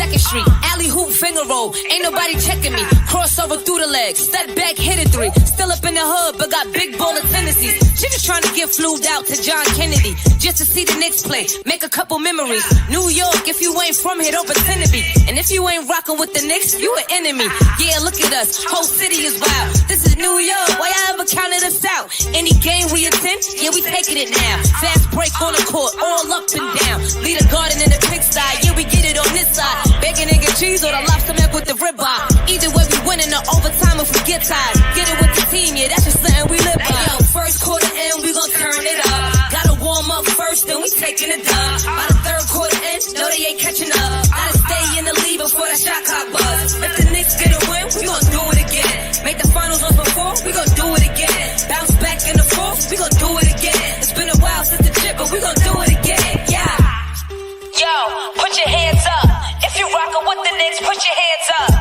2nd Street, alley hoop finger roll, ain't nobody checking me. Crossover through the legs, step back, hit it 3. Still up in the hood, but got big baller tendencies. She just trying to get flued out to John Kennedy, just to see the Knicks play, make a couple memories. New York, if you ain't from here, don't pretend to be. And if you ain't rocking with the Knicks, you an enemy. Yeah, look at us, whole city is wild. This is New York, why y'all ever counted us out? Any game we attend, yeah, we taking it now. Fast break on the court, all up and down. Lead a garden in the pigsty, yeah, we get it on this side. Bacon, egg, and cheese, or the lobster milk with the ribeye. Either way, we winning the overtime if we get tired. Get it with the team, yeah, that's just something we live by. Hey, yo, first quarter in, we gon' turn it up. Gotta warm up first, then we taking it done. By the third quarter in, no, they ain't catching up. Gotta stay in the lead before the shot clock buzz. If the Knicks get a win, we gon' do it again. Make the finals once before, we gon' do it again. Bounce back in the fourth, we gon' do it again. It's been a while since the chip, but we gon' do it again, yeah. Yo, put your hands up. If you rockin' with the Knicks, put your hands up.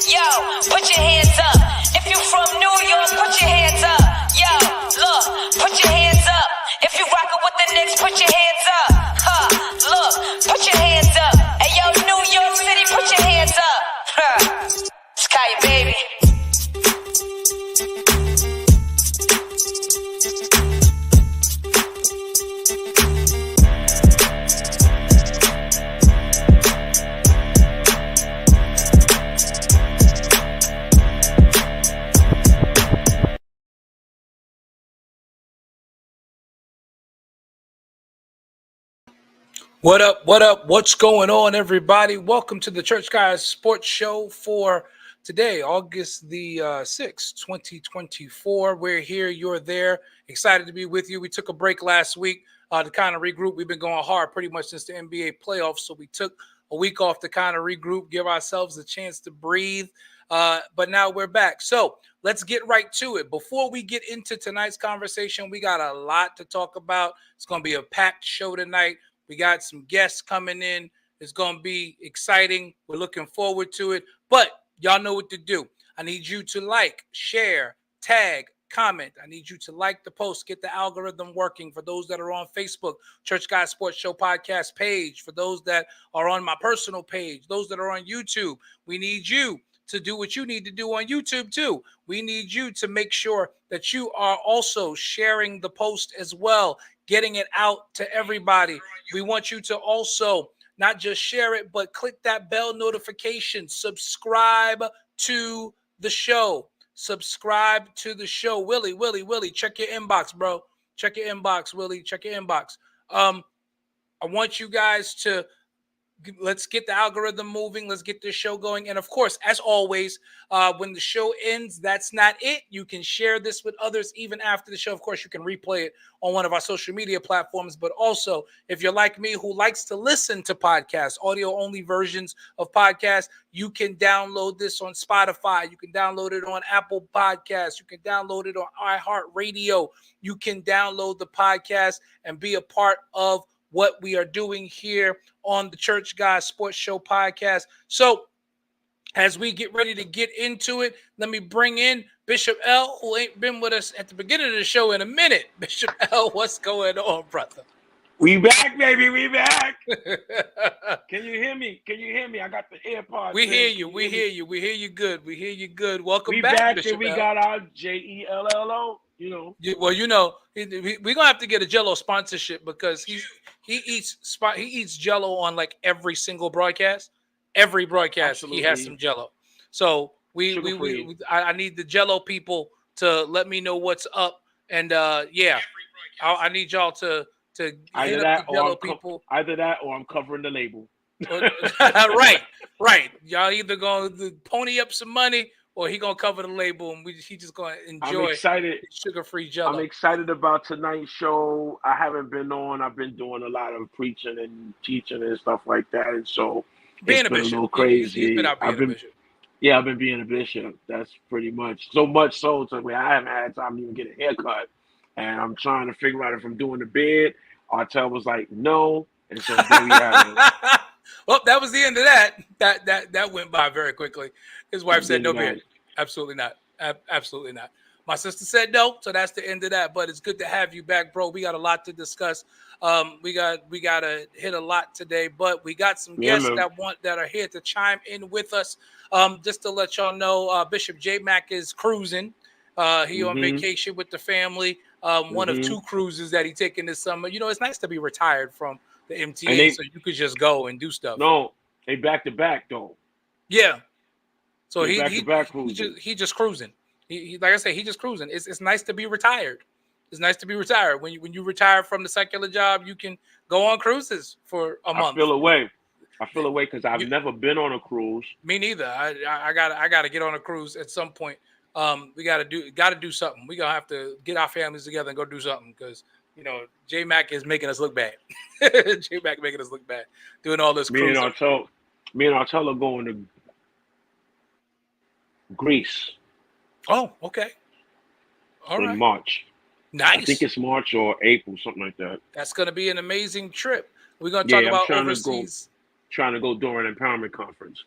Yo, put your hands up. If you from New York, put your hands up. Yo, look, put your hands up. If you rockin' with the Knicks, put your hands up. Look, put your hands up. Hey, yo, New York City, put your hands up. Sky, baby. What up? What up? What's going on, everybody? Welcome to the Church Guys Sports Show for today, August the 6th, 2024. We're here. You're there. Excited to be with you. We took a break last week to kind of regroup. We've been going hard pretty much since the NBA playoffs, so we took a week off to kind of regroup, give ourselves a chance to breathe. But now we're back. So let's get right to it. Before we get into tonight's conversation, we got a lot to talk about. It's going to be a packed show tonight. We got some guests coming in. It's going to be exciting. We're looking forward to it. But y'all know what to do. I need you to like, share, tag, comment. I need you to like the post, get the algorithm working. For those that are on Facebook, Church Guys Sports Show podcast page. For those that are on my personal page, those that are on YouTube, we need you to do what you need to do on YouTube too. We need you to make sure that you are also sharing the post as well, getting it out to everybody. We want you to also not just share it, but click that bell notification. Subscribe to the show. Subscribe to the show. Willie, check your inbox, bro. Check your inbox, Willie. Check your inbox. I want you guys to let's get the algorithm moving. Let's get this show going. And of course, as always, when the show ends, that's not it. You can share this with others even after the show. Of course, you can replay it on one of our social media platforms. But also, if you're like me who likes to listen to podcasts, audio-only versions of podcasts, you can download this on Spotify. You can download it on Apple Podcasts. You can download it on iHeartRadio. You can download the podcast and be a part of what we are doing here on the Church Guys Sports Show podcast. So as we get ready to get into it, let me bring in Bishop L, who ain't been with us at the beginning of the show in a minute. Bishop L, what's going on, brother? We back, baby. We back. Can you hear me? Can you hear me? I got the AirPods. We hear you. We hear you. We hear you good. We hear you good. Welcome we back, Bishop and we L. got our JELLO. You know. Well, you know, we're gonna have to get a Jello sponsorship because he eats Jello on like every single broadcast. Every broadcast Absolutely. He has some Jello. So I need the Jello people to let me know what's up. And yeah, I need y'all to either hit that up the Jello people. Either that or I'm covering the label. right. Y'all either gonna pony up some money or he gonna cover the label and he just gonna enjoy sugar-free Jello. I'm excited about tonight's show. I haven't been on. I've been doing a lot of preaching and teaching and stuff like that, and so being it's been a bishop. A little crazy. He's been out being a bishop. Yeah, I've been being a bishop. That's pretty much so much so to where I haven't had time to even get a haircut, and I'm trying to figure out if I'm doing the beard. Artel was like, no, and so there we have it. Well, that was the end of that. That went by very quickly. His wife said no beard. Absolutely not. Absolutely not. My sister said no, so that's the end of that. But it's good to have you back, bro. We got a lot to discuss. We got to hit a lot today, but we got some guests that are here to chime in with us. Just to let y'all know, Bishop J Mac is cruising. He on vacation with the family. One of 2 cruises that he taking this summer. You know, it's nice to be retired from the MTA, so you could just go and do stuff. No, they back to back though. Yeah. So he just cruising. He like I said, he just cruising. It's nice to be retired. It's nice to be retired. When you retire from the secular job, you can go on cruises for a month. I feel away because I've never been on a cruise. Me neither. I gotta get on a cruise at some point. We gotta do something. We gonna have to get our families together and go do something because J Mac is making us look bad. J Mac making us look bad doing all this cruising. Me and Artel are going to Greece. Oh, okay. All right. In March. Nice. I think it's March or April, something like that. That's going to be an amazing trip. We're going to talk about overseas. Trying to go during an empowerment conference.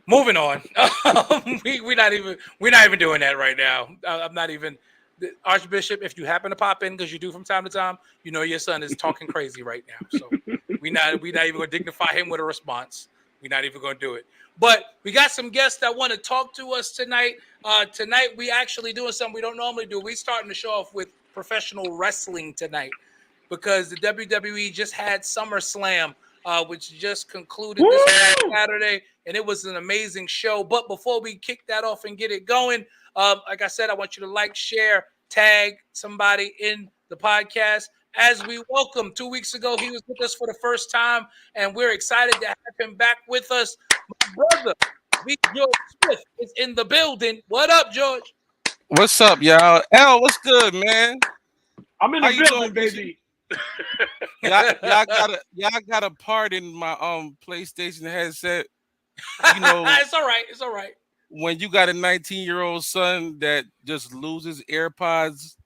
Moving on. We're not even doing that right now. I'm not even. Archbishop, if you happen to pop in, because you do from time to time, your son is talking crazy right now. So we're not even going to dignify him with a response. We're not even going to do it. But we got some guests that want to talk to us tonight. Tonight, we actually doing something we don't normally do. We're starting to show off with professional wrestling tonight because the WWE just had Summer Slam, which just concluded this past Saturday, and it was an amazing show. But before we kick that off and get it going, like I said, I want you to like, share, tag somebody in the podcast. As we welcome 2 weeks ago, he was with us for the first time, and we're excited to have him back with us. My brother, George Smith, is in the building. What up, George? What's up, y'all? Al, what's good, man? I'm in the building, baby. y'all gotta pardon my PlayStation headset. It's all right. It's all right. When you got a 19-year-old son that just loses AirPods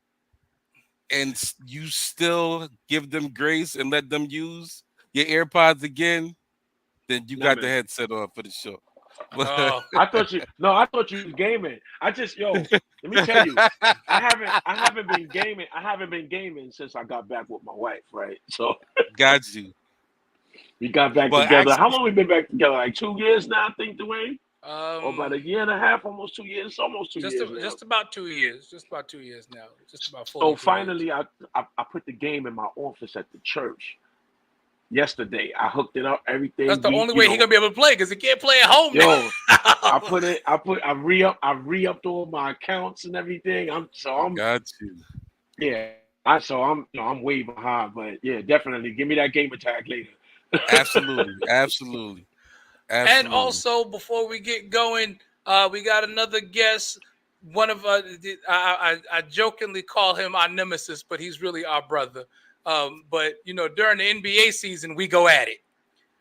and you still give them grace and let them use your AirPods again, then you got the headset on for the show. I thought you was gaming. Let me tell you, I haven't been gaming. I haven't been gaming since I got back with my wife, right? So got you. We got back together. How long we been back together? Like 2 years now, I think, Dwayne. Or about a year and a half, almost 2 years. Almost 2 years. Just about 2 years. Just about 2 years now. Just about 4. So finally, I put the game in my office at the church. Yesterday, I hooked it up. Everything. That's the only way he's gonna be able to play because he can't play at home. Yo, I re-upped all my accounts and everything. I'm got you. Yeah. I'm way behind, but yeah, definitely give me that gamer tag later. Absolutely. And also, before we get going, we got another guest. One of I jokingly call him our nemesis, but he's really our brother. But during the NBA season, we go at it,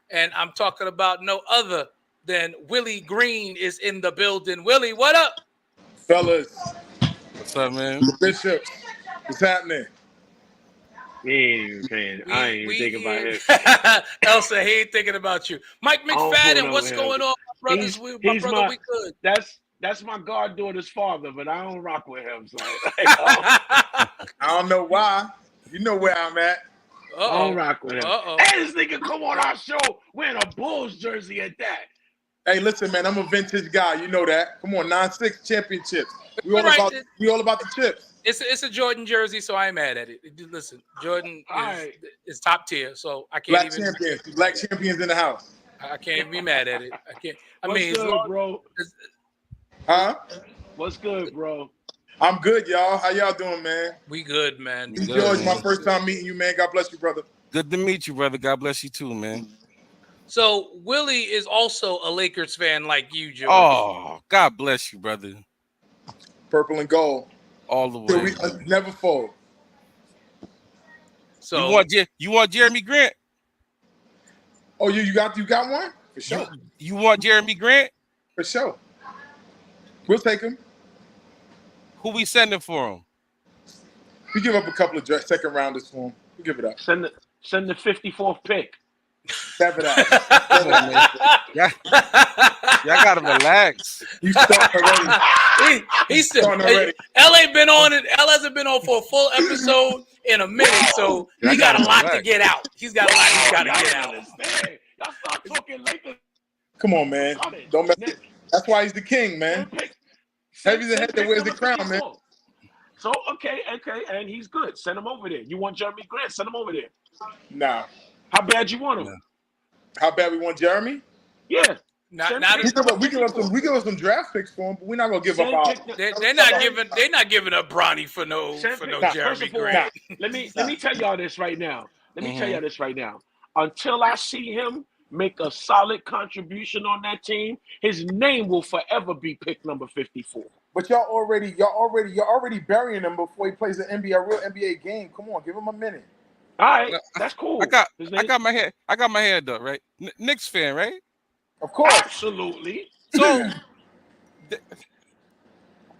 and I'm talking about no other than Willie Green is in the building. Willie, what up, fellas? What's up, man? Bishop, what's happening? I ain't thinking about it. Elsa, he ain't thinking about you. Mike McFadden, what's going on, brothers? We good. That's my goddaughter's father, but I don't rock with him. So I don't know why. You know where I'm at. I don't rock with him. Hey, this nigga come on our show wearing a Bulls jersey at that. Hey, listen, man, I'm a vintage guy. You know that. Come on, 9-6 championships. We all about the chips. It's a Jordan jersey, so I ain't mad at it. Listen, Jordan is top tier, so I can't Black champions in the house. I can't be mad at it. I can't. What's good, bro? Huh? What's good, bro? I'm good, y'all. How y'all doing, man? We good, man. George, my first time meeting you, man. God bless you, brother. Good to meet you, brother. God bless you too, man. So Willie is also a Lakers fan like you, George. Oh, God bless you, brother. Purple and gold. All the way. We never fold. So you want Jeremy Grant? Oh, you got one? For sure. You want Jeremy Grant? For sure. We'll take him. Who we sending for him? We give up a couple of second rounders for him. We give it up. Send the 54th pick. Sever that. Come on, man. Y'all gotta relax. You start already. He's still Starting already. L ain't been on it. L hasn't been on for a full episode in a minute, so he got a lot to get out. He's got a lot he's got to get out. Y'all start talking Lakers. Come on, man. Don't mess it. That's why he's the king, man. Heavy the head that wears the crown, man. So okay, and he's good. Send him over there. You want Jeremy Grant? Send him over there. Nah. How bad you want him? How bad we want Jeremy? Yeah. We give us some draft picks for him, but we're not gonna give up our. They're not giving up Bronny for no Jeremy Grant. Let me tell y'all this right now. Until I see him make a solid contribution on that team, his name will forever be pick number 54. But y'all already burying him before he plays a real NBA game. Come on, give him a minute. All right, that's cool. I got my head up, right? Knicks fan, right? Of course. Absolutely. So,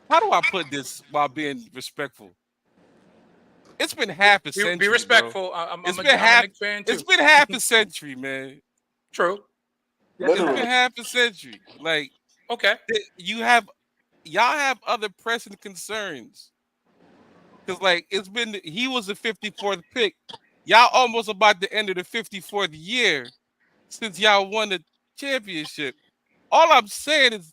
how do I put this while being respectful? It's been half a century. Be respectful. Bro. I'm a Knicks fan too. It's been half a century, man. True. It's been half a century. Like, okay, y'all have other pressing concerns. Because, like, he was the 54th pick. Y'all almost about the end of the 54th year since y'all won the championship. All I'm saying is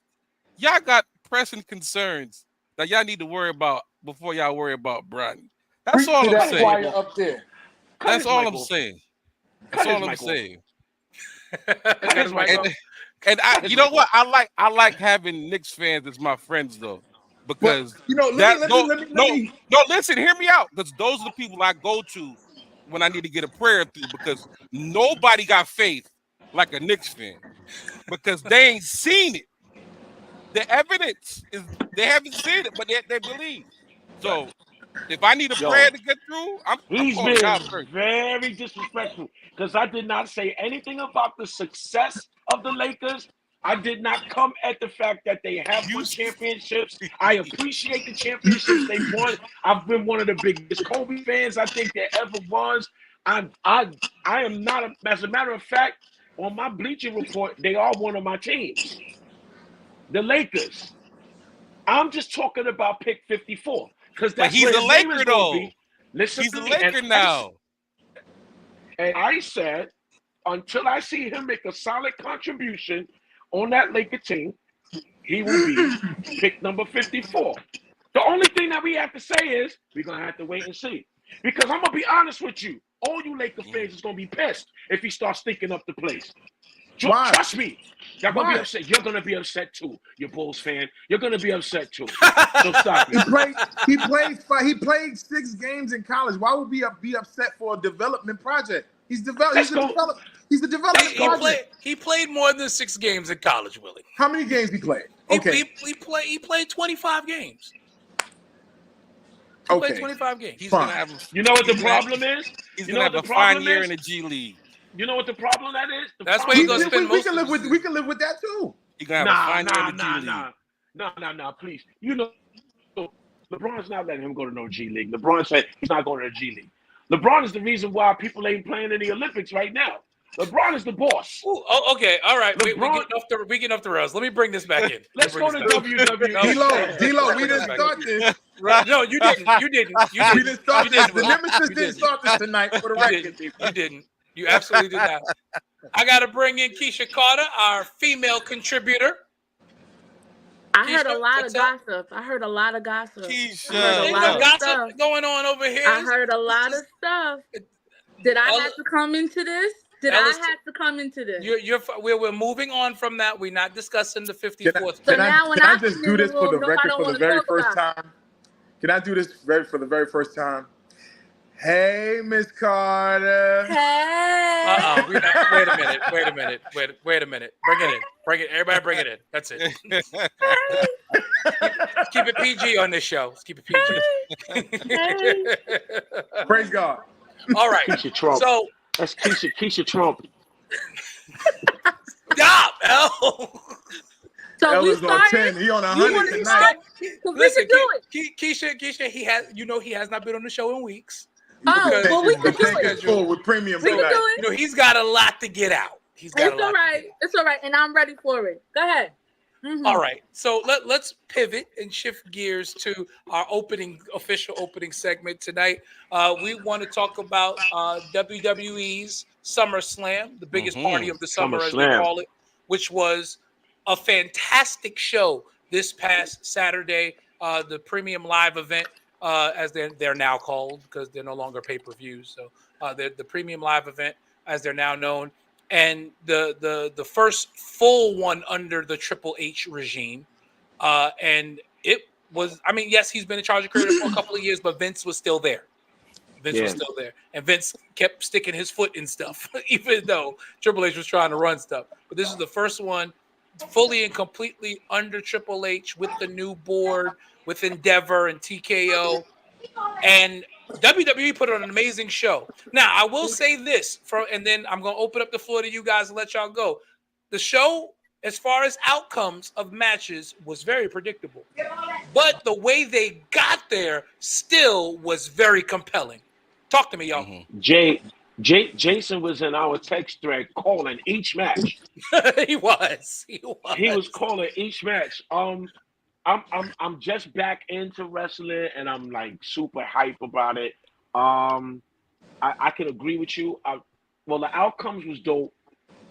y'all got pressing concerns that y'all need to worry about before y'all worry about Bronny. That's all I'm saying. Up there. That's all I'm saying. That's all I'm saying. And you know what? I like having Knicks fans as my friends though. Because listen, hear me out. Because those are the people I go to when I need to get a prayer through. Because nobody got faith like a Knicks fan. Because they ain't seen it. The evidence is they haven't seen it, but they believe. So if I need a prayer to get through, He's been very disrespectful. Because I did not say anything about the success of the Lakers. I did not come at the fact that they have won championships. I appreciate the championships they won. I've been one of the biggest Kobe fans I think there ever was. I am not. As a matter of fact, on my Bleacher Report, they are one of my teams. The Lakers. I'm just talking about pick 54 because that's he's a Laker though. Listen, he's a Laker now. And I said, until I see him make a solid contribution on that Laker team, he will be pick number 54. The only thing that we have to say is we're going to have to wait and see. Because I'm going to be honest with you. All you Laker fans is going to be pissed if he starts stinking up the place. Trust me. You're going to be upset. You're going to be upset too, you Bulls fan. You're going to be upset too. So stop it. He played 6 games in college. Why would we be upset for a development project? He's the development project. He played more than 6 games in college, Willie. How many games he played? Okay. He played 25 games. He played 25 games. He's gonna have you know what the problem is? He's gonna have a fine year in the G League. You know what the problem that is? That's where he's gonna spend most. We can live with that too. He's gonna have a fine year in the G League. Nah, please. You know, LeBron's not letting him go to no G League. LeBron said he's not going to the G League. LeBron is the reason why people ain't playing in the Olympics right now. LeBron is the boss. Ooh, okay, all right. We get off the rails. Let me bring this back in. Let's go to WWE. D-Lo, we didn't start this. No, you didn't. We didn't start this. The Nemesis didn't start this tonight for the record. You didn't. You absolutely did not. I got to bring in Keisha Carter, our female contributor. I heard a lot of gossip. Keisha, ain't no gossip going on over here. I heard a lot of stuff. Did I have to come into this? We're moving on from that. We're not discussing the 54th. Can I just do this for the record for the very first time? Can I do this for the very first time? Hey, Miss Carter. Hey. Wait a minute. Bring it in. Everybody bring it in. That's it. Let's keep it PG on this show. Let's keep it PG. Praise God. All right. Keisha Trump. So that's Keisha Trump. Stop, L. So L we is on 10. He on 100 tonight. Listen, Keisha, he has not been on the show in weeks. Well, we The can do tank is it. full with premium We can tonight. do it. He's got a lot to get out. It's all right. It's all right, and I'm ready for it. Go ahead. Mm-hmm. All right, so let's pivot and shift gears to our official opening segment tonight. We want to talk about WWE's Summer Slam, the biggest party of the summer, as they call it, which was a fantastic show this past Saturday. The premium live event, as they're now called, because they're no longer pay-per-views. So they're the premium live event, as they're now known. And the first full one under the Triple H regime. And it was, I mean, yes, he's been in charge of creative for a couple of years, but Vince was still there. Vince was still there. And Vince kept sticking his foot in stuff, even though Triple H was trying to run stuff. But this is the first one fully and completely under Triple H with the new board, with Endeavor and TKO. And WWE put on an amazing show. Now, I will say this, and then I'm going to open up the floor to you guys and let y'all go. The show, as far as outcomes of matches, was very predictable. But the way they got there still was very compelling. Talk to me, y'all. Jason was in our text thread calling each match. He was calling each match. I'm just back into wrestling, and I'm like super hype about it. I can agree with you. Well, the outcomes was dope.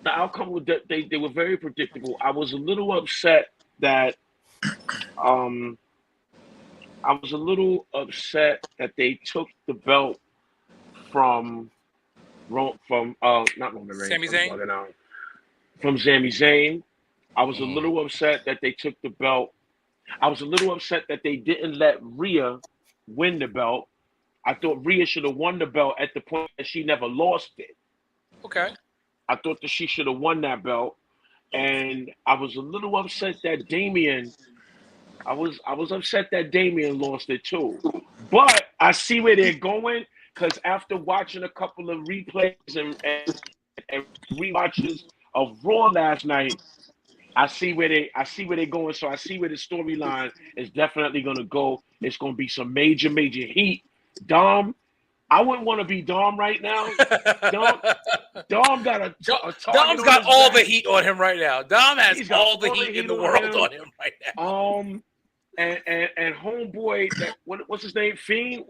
The outcome was that they were very predictable. I was a little upset that they took the belt from not Roman Reigns, Sami Zayn. From Sami Zayn. I was a little upset that they took the belt. I was a little upset that they didn't let Rhea win the belt. I thought Rhea should have won the belt at the point that she never lost it. Okay. I thought that she should have won that belt. And I was a little upset that Damian lost it too. But I see where they're going, because after watching a couple of replays and rewatches of Raw last night, I see where they're going. So I see where the storyline is definitely going to go. It's going to be some major heat. Dom, I wouldn't want to be Dom right now. Dom got a target. Dom's got all the heat on him right now. Dom has all the heat in the world on him right now. And homeboy, what's his name? Fiend?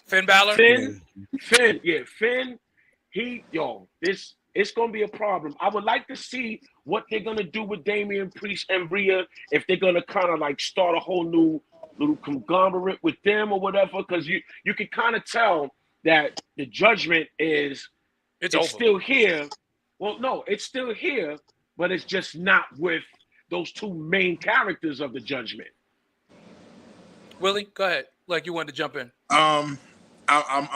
Finn Balor? Finn. Yeah, Finn. It's going to be a problem. I would like to see what they're going to do with Damian Priest and Rhea, if they're going to kind of like start a whole new little conglomerate with them or whatever, because you can kind of tell that the Judgment it's still here. Well, no, it's still here, but it's just not with those two main characters of the Judgment. Willie, go ahead. Like you wanted to jump in. I'm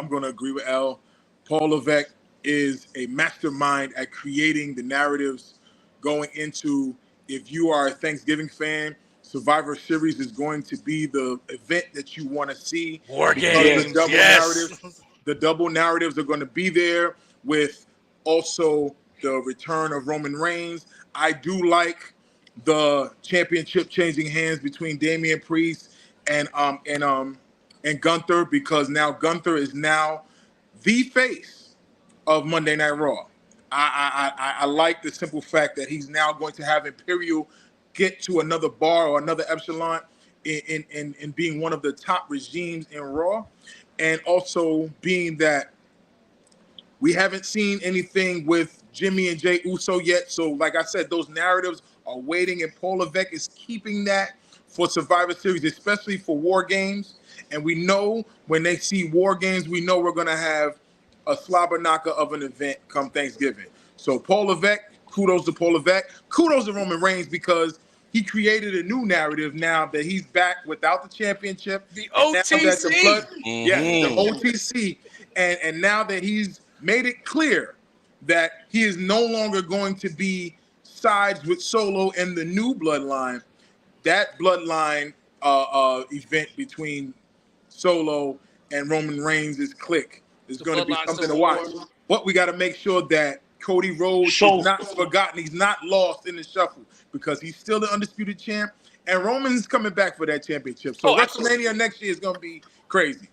going to agree with L. Paul Levesque is a mastermind at creating the narratives going into, if you are a Thanksgiving fan, Survivor Series is going to be the event that you want to see. War games, the double narratives are going to be there, with also the return of Roman Reigns. I do like the championship changing hands between Damian Priest and Gunther, because now Gunther is now the face of Monday Night Raw. I like the simple fact that he's now going to have Imperial get to another bar or another echelon in being one of the top regimes in Raw, and also being that we haven't seen anything with Jimmy and Jey Uso yet. So like I said, those narratives are waiting, and Paul Levesque is keeping that for Survivor Series, especially for War Games. And we know when they see War Games, we know we're going to have a slobber knocker of an event come Thanksgiving. So Paul Levesque, kudos to Paul Levesque. Kudos to Roman Reigns, because he created a new narrative now that he's back without the championship. The OTC. The OTC. And now that he's made it clear that he is no longer going to be sides with Solo in the new bloodline, that bloodline event between Solo and Roman Reigns' clique is going to be something to watch. But we got to make sure that Cody Rhodes is not forgotten. He's not lost in the shuffle, because he's still the undisputed champ, and Roman's coming back for that championship. So WrestleMania next year is going to be crazy.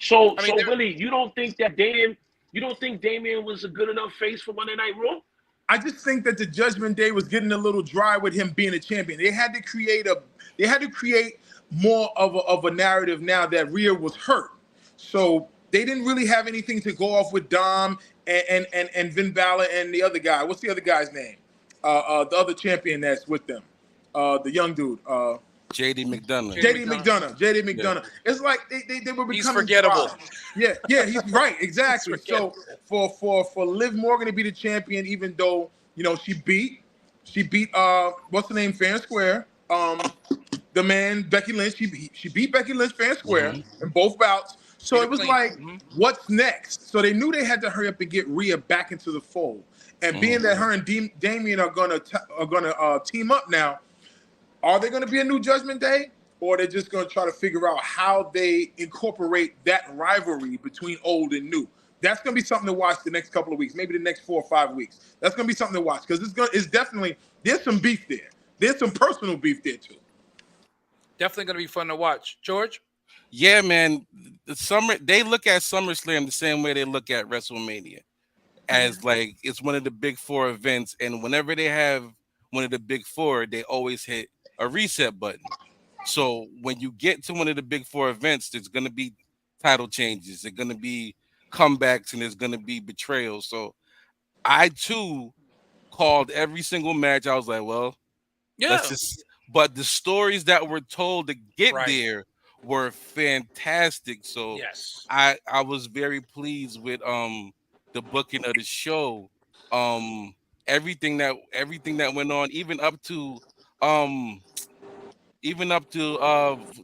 So, I mean, Willie, you don't think Damian was a good enough face for Monday Night Raw? I just think that the Judgment Day was getting a little dry with him being a champion. They had to create more of a narrative now that Rhea was hurt. So they didn't really have anything to go off with Dom and Finn Balor and the other guy. What's the other guy's name? The other champion that's with them. The young dude. JD McDonough. JD McDonough. Yeah. It's like they were becoming he's forgettable. Dry. Yeah, he's right, exactly. So for Liv Morgan to be the champion, even though she beat what's the name, fair and square. The man Becky Lynch, she beat Becky Lynch fair and square in both bouts. So it was like, what's next? So they knew they had to hurry up and get Rhea back into the fold. And being that her and Damian are gonna team up now. Are they going to be a new Judgment Day, or are they just going to try to figure out how they incorporate that rivalry between old and new? That's going to be something to watch the next couple of weeks, maybe the next 4 or 5 weeks. That's going to be something to watch because it's definitely, there's some beef there. There's some personal beef there too. Definitely going to be fun to watch. George? Yeah, man. They look at SummerSlam the same way they look at WrestleMania, as like it's one of the big 4 events, and whenever they have one of the big 4, they always hit a reset button. So when you get to one of the big 4 events, there's going to be title changes, there's going to be comebacks, and there's going to be betrayals. So I too called every single match. I was like, well, but the stories that were told to get there were fantastic. So yes, I was very pleased with the booking of the show. Everything that went on, even up to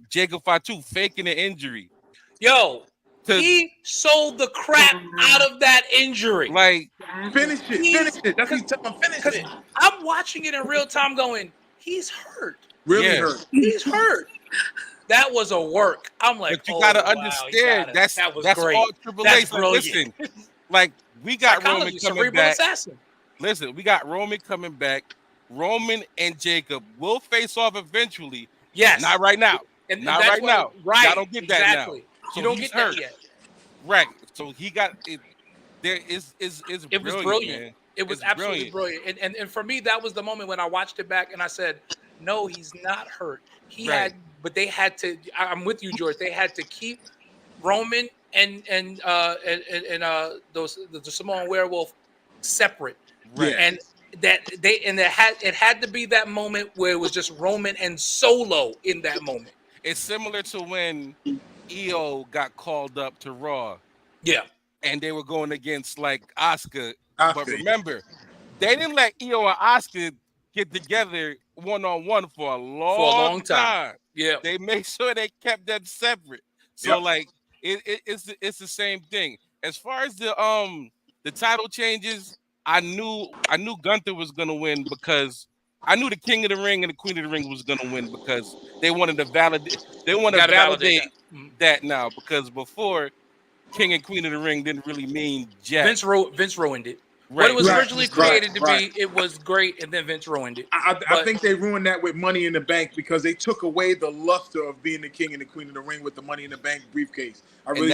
Jacob Fatu faking an injury. Yo, he sold the crap out of that injury. Like, finish it. That's what he's telling him, finish it. I'm watching it in real time going, he's hurt. Really hurt. He's hurt. That was a work. I'm like, but you gotta understand that's great. All Triple H. Listen, like we got Roman coming back. Assassin. Listen, we got Roman coming back. Roman and Jacob will face off eventually. Yes. Not right now. And not right now. Right. Y'all don't get that now. So you don't get that yet. Right. So he got it. It was brilliant. Man. It was absolutely brilliant. And for me, that was the moment when I watched it back and I said, no, he's not hurt. But they had to. I'm with you, George. They had to keep Roman and the Samoan Werewolf separate. Right. And it had to be that moment where it was just Roman and Solo in that moment. It's similar to when EO got called up to Raw. Yeah. And they were going against like Asuka. But remember, they didn't let EO and Asuka get together one-on-one for a long time. Yeah. They made sure they kept them separate. So like it's the same thing. As far as the title changes, I knew Gunther was gonna win because I knew the King of the Ring and the Queen of the Ring was gonna win because they wanted to validate. They want to validate that now because before King and Queen of the Ring didn't really mean jack. Vince ruined it. Right. What it was originally created to be, it was great, and then Vince ruined it. I think they ruined that with Money in the Bank because they took away the luster of being the King and the Queen of the Ring with the Money in the Bank briefcase. I think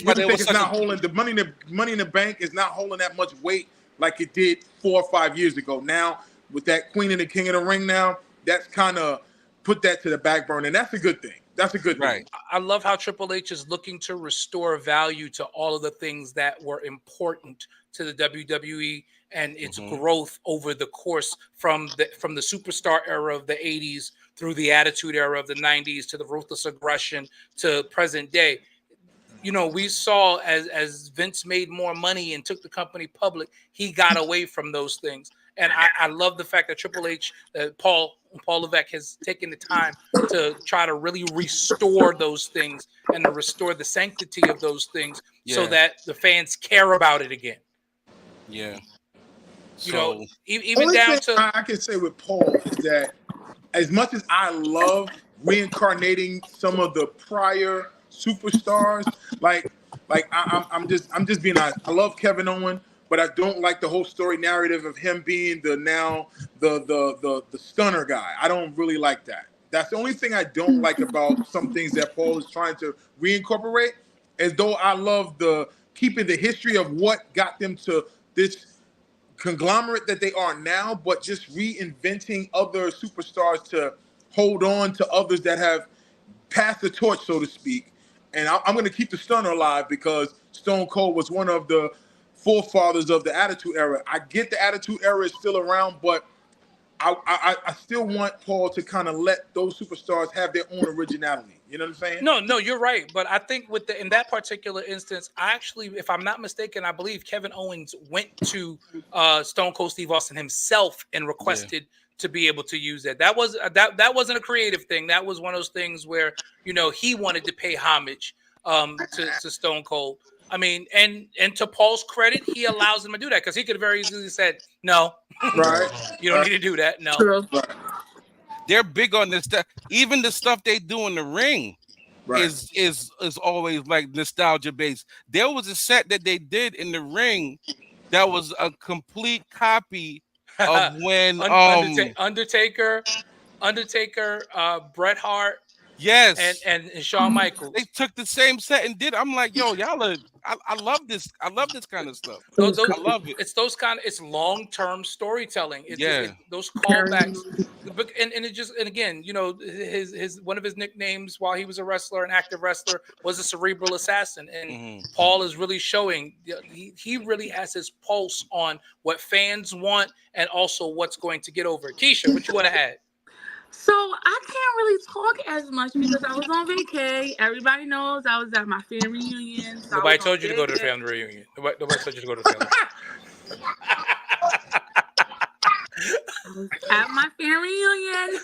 it's not holding the money in the bank is not holding that much weight like it did 4 or 5 years ago. Now with that Queen and the King of the Ring, now that's kind of put that to the back burner, and that's a good thing. That's a good thing. I love how Triple H is looking to restore value to all of the things that were important to the WWE and its growth over the course from the superstar era of the 80s through the Attitude Era of the 90s to the Ruthless Aggression to present day. You know, we saw as Vince made more money and took the company public, he got away from those things. And I love the fact that Triple H, Paul Levesque has taken the time to try to really restore those things and to restore the sanctity of those things so that the fans care about it again. Yeah. You know, even down to... I can say with Paul is that as much as I love reincarnating some of the prior superstars, I'm just being honest. I love Kevin Owens, but I don't like the whole story narrative of him being the stunner guy. I don't really like that. That's the only thing I don't like about some things that Paul is trying to reincorporate. As though I love the keeping the history of what got them to this conglomerate that they are now, but just reinventing other superstars to hold on to others that have passed the torch, so to speak. And I'm going to keep the Stunner alive because Stone Cold was one of the forefathers of the Attitude Era. I get the Attitude Era is still around, but I still want Paul to kind of let those superstars have their own originality. You know what I'm saying? No, you're right. But I think in that particular instance, I actually, if I'm not mistaken, I believe Kevin Owens went to Stone Cold Steve Austin himself and requested to be able to use that. That wasn't a creative thing. That was one of those things where, he wanted to pay homage to Stone Cold. I mean, and to Paul's credit, he allows him to do that because he could have very easily said, no, Right. you don't need to do that. No. True. They're big on this stuff. Even the stuff they do in the ring Right. is always like nostalgia based. There was a set that they did in the ring that was a complete copy of when Undertaker, Bret Hart, yes, and Shawn Michaels. They took the same set and did. I'm like, yo, y'all are. I love this. I love this kind of stuff. I love it. It's long-term storytelling. Those Very callbacks, and again, his one of his nicknames while he was a wrestler, an active wrestler, was a cerebral assassin. And Paul is really showing he really has his pulse on what fans want and also what's going to get over. Keisha, what you want to add? So I can't really talk as much because I was on vacay. Everybody knows I was at my family reunion. So Nobody told you to go to the family reunion. Nobody told you to go to the family. I was at my family reunion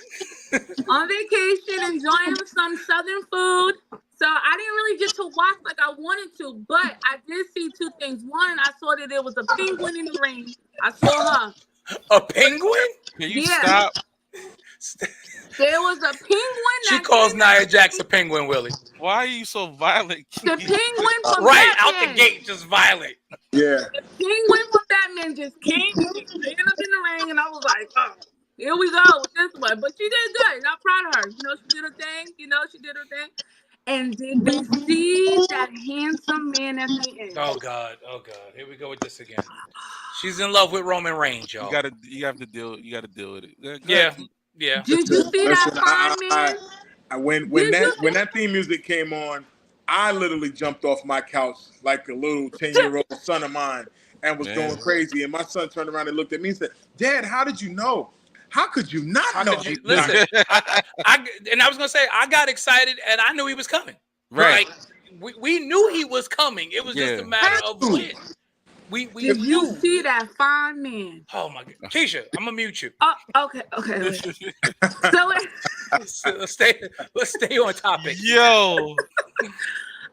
on vacation, enjoying some Southern food. So I didn't really get to watch like I wanted to, but I did see two things. One, I saw that there was a penguin in the ring. I saw her. A penguin? Can you stop? There was a penguin. She calls Nia Jax a penguin, Willie. Why are you so violent? The penguin from right Batman. out the gate, just violent. Yeah. The penguin from Batman just came, ran up in the ring, and I was like, oh, here we go with this one. But she did good. I'm proud of her. She did her thing. She did her thing. And did we see that handsome man at the end? Oh God. Here we go with this again. She's in love with Roman Reigns, y'all. You have to deal with it. Yeah. Did you see that fine man? When that theme music came on, I literally jumped off my couch like a little 10-year-old son of mine and was going crazy. And my son turned around and looked at me and said, "Dad, how did you know? How could you not know?" Listen, I was gonna say I got excited and I knew he was coming. Right. Like, we knew he was coming. It was just a matter of when. We Did knew. you see that fine man? Oh my God, Keisha, I'm gonna mute you. Oh, okay. So let's stay on topic. Yo,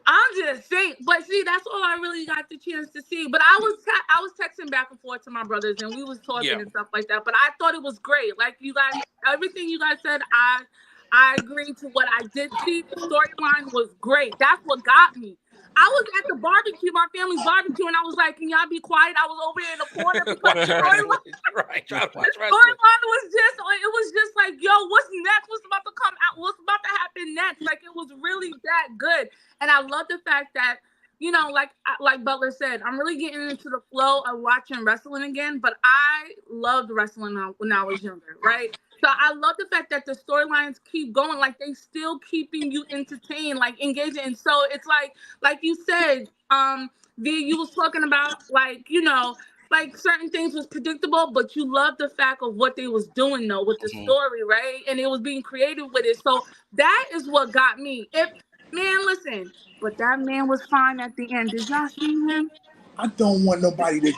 I'm just saying, but see, that's all I really got the chance to see. But I was texting back and forth to my brothers, and we was talking and stuff like that. But I thought it was great. Like you guys, everything you guys said, I agree to what I did see. The storyline was great. That's what got me. I was at the barbecue, my family's barbecue, and I was like, "Can y'all be quiet?" I was over here in the corner because the storyline was just like, "Yo, what's next? What's about to come out? What's about to happen next?" Like it was really that good, and I love the fact that like Butler said, I'm really getting into the flow of watching wrestling again. But I loved wrestling when I was younger, right? So I love the fact that the storylines keep going, like they still keeping you entertained, like engaging. And so it's like you said, you was talking about like certain things was predictable, but you love the fact of what they was doing though with the story, right? And it was being creative with it. So that is what got me. Listen, but that man was fine at the end. Did y'all see him? I don't want nobody to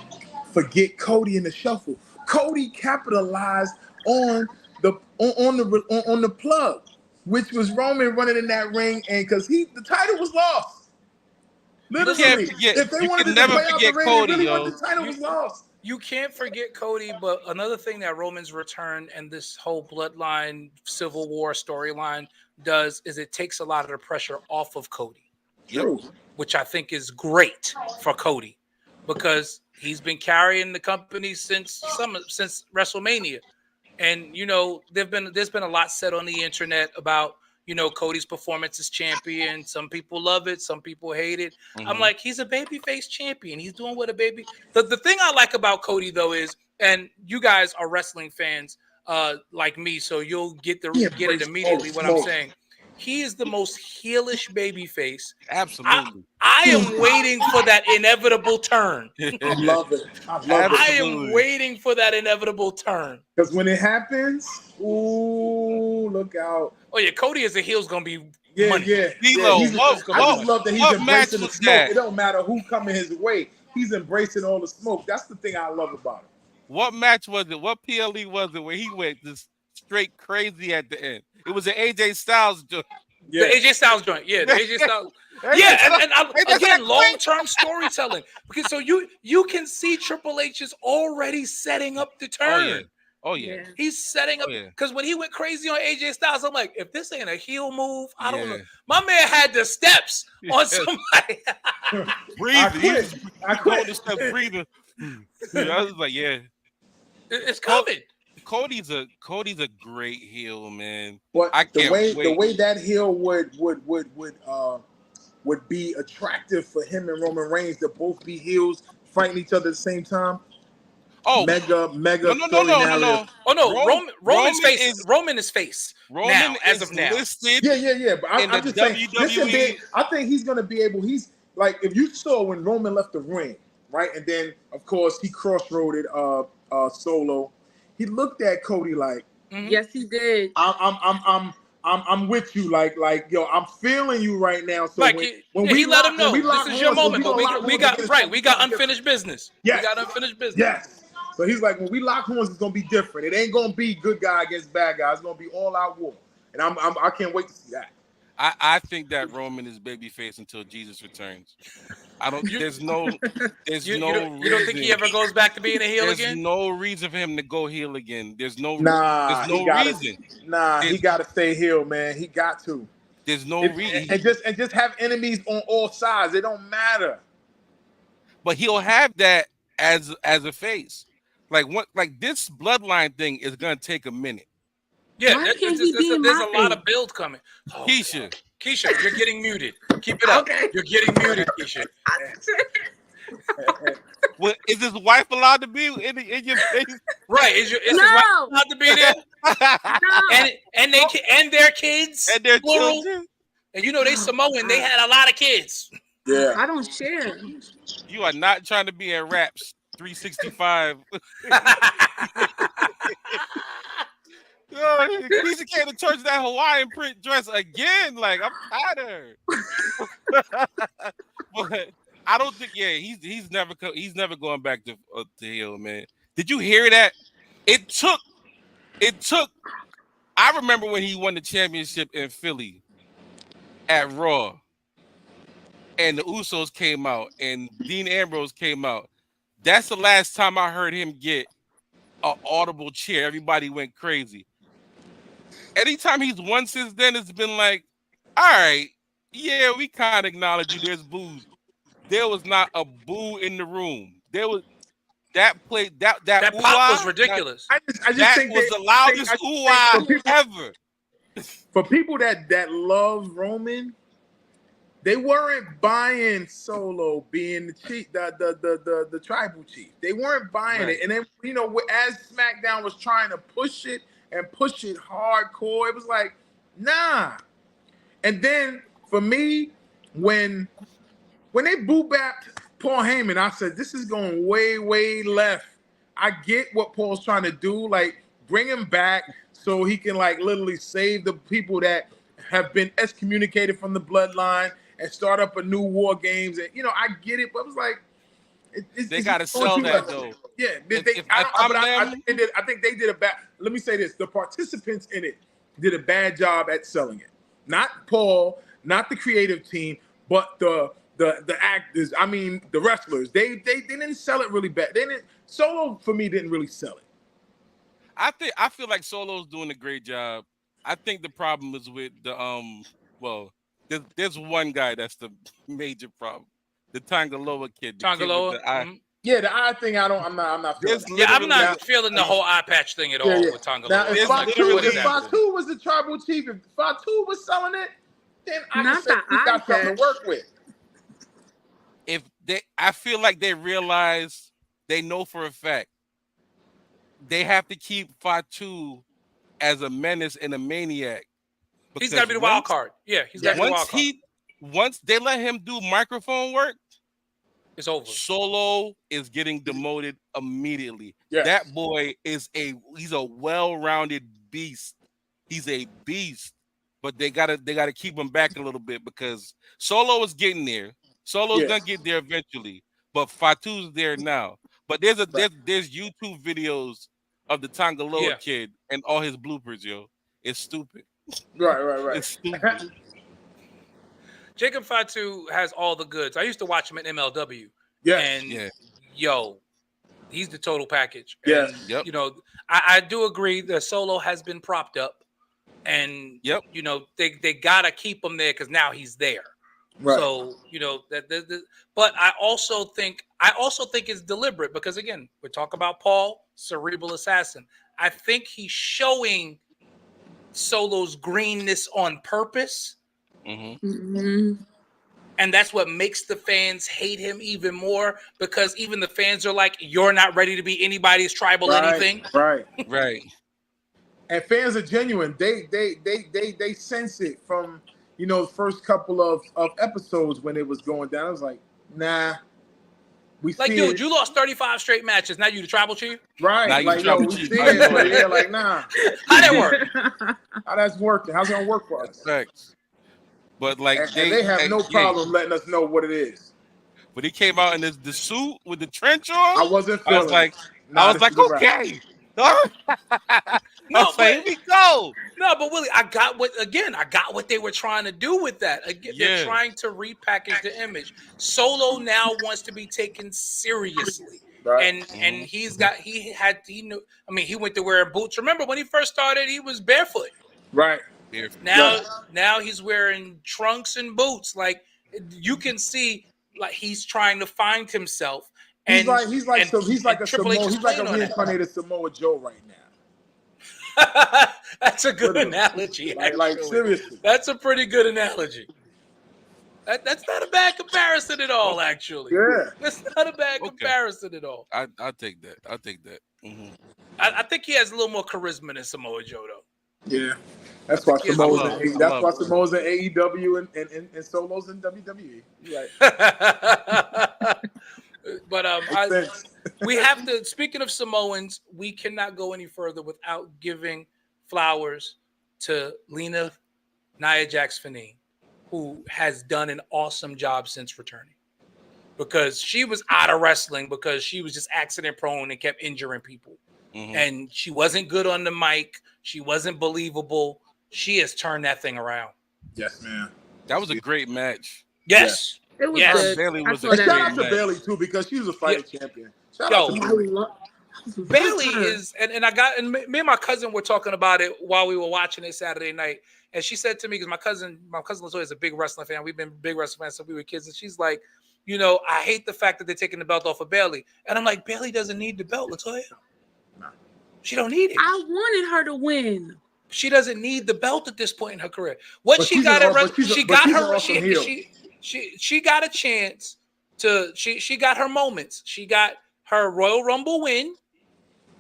forget Cody in the shuffle. Cody capitalized on the plug, which was Roman running in that ring, and because the title was lost. Literally, if they wanted to play out the ring, Cody, they really the title was lost. You can't forget Cody, but another thing that Roman's return and this whole bloodline Civil War storyline does is it takes a lot of the pressure off of Cody. True. Which I think is great for Cody because he's been carrying the company since WrestleMania. And there's been a lot said on the internet about Cody's performance as champion. Some people love it, some people hate it. I'm like, he's a babyface champion. He's doing what a baby. The thing I like about Cody though is, and you guys are wrestling fans like me, so you'll get it immediately. What I'm saying, he is the most heelish babyface. Absolutely. I am waiting for that inevitable turn. I love it. I am waiting for that inevitable turn. Because when it happens, ooh, look out. Oh yeah, Cody as a heel is gonna be money. Yeah. I just love that he's embracing the smoke. It don't matter who coming his way. He's embracing all the smoke. That's the thing I love about him. What match was it? What PLE was it where he went just straight crazy at the end? It was an AJ Styles joint. Yeah. The AJ Styles joint. Yeah, the AJ Styles. Yeah, and again, long-term storytelling. Because so you can see Triple H is already setting up the turn. Oh yeah. He's setting up because when he went crazy on AJ Styles, I'm like, if this ain't a heel move, I don't know. My man had the steps on somebody. Breathing. I quit. The steps breathing. I was like, yeah. It's coming. Cody's a great heel, man. But the way that heel would be attractive for him and Roman Reigns to both be heels fighting each other at the same time. Oh, mega. No. Oh no, Roman's face. Roman is face. Roman now, as of now. Yeah. But I'm just saying, I think he's gonna be able. He's like, if you saw when Roman left the ring, right, and then of course he crossroaded Solo. He looked at Cody like, yes, he did. I'm with you, like yo, I'm feeling you right now. So like when we let him know this is your moment, but we got unfinished business. Yes. We got unfinished business. Yes. So he's like, when we lock horns, it's gonna be different. It ain't gonna be good guy against bad guy. It's gonna be all out war, and I can't wait to see that. I think that Roman is babyface until Jesus returns. I don't. There's no. You don't think he ever goes back to being a heel again? There's no reason for him to go heel again. There's no. Nah. There's no reason. He got to stay heel, man. He got to. There's no reason. And just have enemies on all sides. It don't matter. But he'll have that as a face. Like this bloodline thing is gonna take a minute. Yeah, there's a lot of build coming. Oh, Keisha, you're getting muted. Keep it up. Okay. You're getting muted, Keisha. Well, is his wife allowed to be in your face? Right. Is his wife allowed to be there? No. And their kids. And their children. And they Samoan, they had a lot of kids. Yeah. I don't share. You are not trying to be in Raps 365. Keisha came to church in that Hawaiian print dress again. Like, I'm tired of her. But I don't think. Yeah, he's never going back to heel, man. Did you hear that? It took. I remember when he won the championship in Philly at Raw, and the Usos came out, and Dean Ambrose came out. That's the last time I heard him get an audible cheer. Everybody went crazy. Anytime he's won since then, it's been like, all right, yeah, we kind of acknowledge you. There's boos. There was not a boo in the room. There was that pop was ridiculous. I just that think was the loudest ooh ever. For people that love Roman, they weren't buying Solo being the chief, the tribal chief. They weren't buying it, and then as SmackDown was trying to push it hardcore, it was like, nah. And then for me, when they boo-bapped Paul Heyman, I said, this is going way, way left. I get what Paul's trying to do, like bring him back so he can like literally save the people that have been excommunicated from the bloodline and start up a new war games. And I get it, but it was like, they got to sell that though. Yeah, I think they did a bad. Let me say this: the participants in it did a bad job at selling it. Not Paul, not the creative team, but the actors. I mean, the wrestlers. They didn't sell it really bad. Solo for me didn't really sell it. I feel like Solo's doing a great job. I think the problem is with there's one guy that's the major problem. The Tangaloa kid. Tangaloa. Yeah, the eye thing, I'm not feeling. There's That. Yeah, I'm literally- not feeling the whole eye patch thing at all Yeah, yeah. with Tonga. Now, Loa. if I'm like, Fatu, what is if happening? Fatu was the tribal chief, if Fatu was selling it, then I Not can say the he got eye something to work with. I feel like they realize, they know for a fact they have to keep Fatu as a menace and a maniac. He's got to be the wild card. Yeah, he's got to be the wild card. Once they let him do microphone work, It's over. Solo is getting demoted immediately. Yes. That boy he's a well-rounded beast. He's a beast. But they gotta keep him back a little bit because Solo is getting there. Solo's gonna get there eventually, but Fatu's there now. But there's YouTube videos of the Tangaloa kid and all his bloopers, yo. It's stupid. Right. It's stupid. Jacob Fatu has all the goods. I used to watch him at MLW. Yes. And yo, he's the total package. Yes. And, Yep. you know, I do agree that Solo has been propped up. And you know, they gotta keep him there because now he's there. Right. So, you know, but I also think it's deliberate because again, we're talking about Paul, cerebral assassin. I think he's showing Solo's greenness on purpose. Mm-hmm. And that's what makes the fans hate him even more because even the fans are like, you're not ready to be anybody's tribal anything. Right. And fans are genuine. They sense it from, you know, the first couple of episodes when it was going down. I was like, nah. We like, see dude, it. you lost 35 straight matches. Now you the tribal chief? Right. Now you like, tribal yo, we chief. see it. But yeah, like, nah. How that work? How that's working? How's it gonna work for us? Thanks. But like And they have no problem letting us know what it is. When he came out in the suit with the trench on, I wasn't feeling. I was like, okay. Here we go. No, but Willie, I got what they were trying to do with that. Again, they're trying to repackage the image. Solo now wants to be taken seriously. Right. And he went to wearing boots. Remember when he first started, he was barefoot. Right. Now he's wearing trunks and boots. Like you can see, like he's trying to find himself. He's like a reincarnated Samoa Joe right now. That's a good analogy. Like seriously, that's a pretty good analogy. That's not a bad comparison at all. Actually, that's not a bad comparison at all. I'll take that. Mm-hmm. I think he has a little more charisma than Samoa Joe, though. Yeah, that's why Samoa's in AEW and Solo's in WWE. Right. But we have to. Speaking of Samoans, we cannot go any further without giving flowers to Lena Nia Jax-Fanine, who has done an awesome job since returning. Because she was out of wrestling because she was just accident prone and kept injuring people. Mm-hmm. And she wasn't good on the mic. She wasn't believable. She has turned that thing around. Yes, man. That was a great match. Yes. It was good. Bailey was a shout out to Bailey too because she was a fighting champion. Shout out to Bailey. Bailey is, and me and my cousin were talking about it while we were watching it Saturday night. And she said to me, because my cousin Latoya is a big wrestling fan. We've been big wrestling fans since we were kids. And she's like, you know, I hate the fact that they're taking the belt off of Bailey. And I'm like, Bailey doesn't need the belt, Latoya. No. She don't need it. I wanted her to win. She doesn't need the belt at this point in her career. She got a chance to. She got her moments. She got her Royal Rumble win.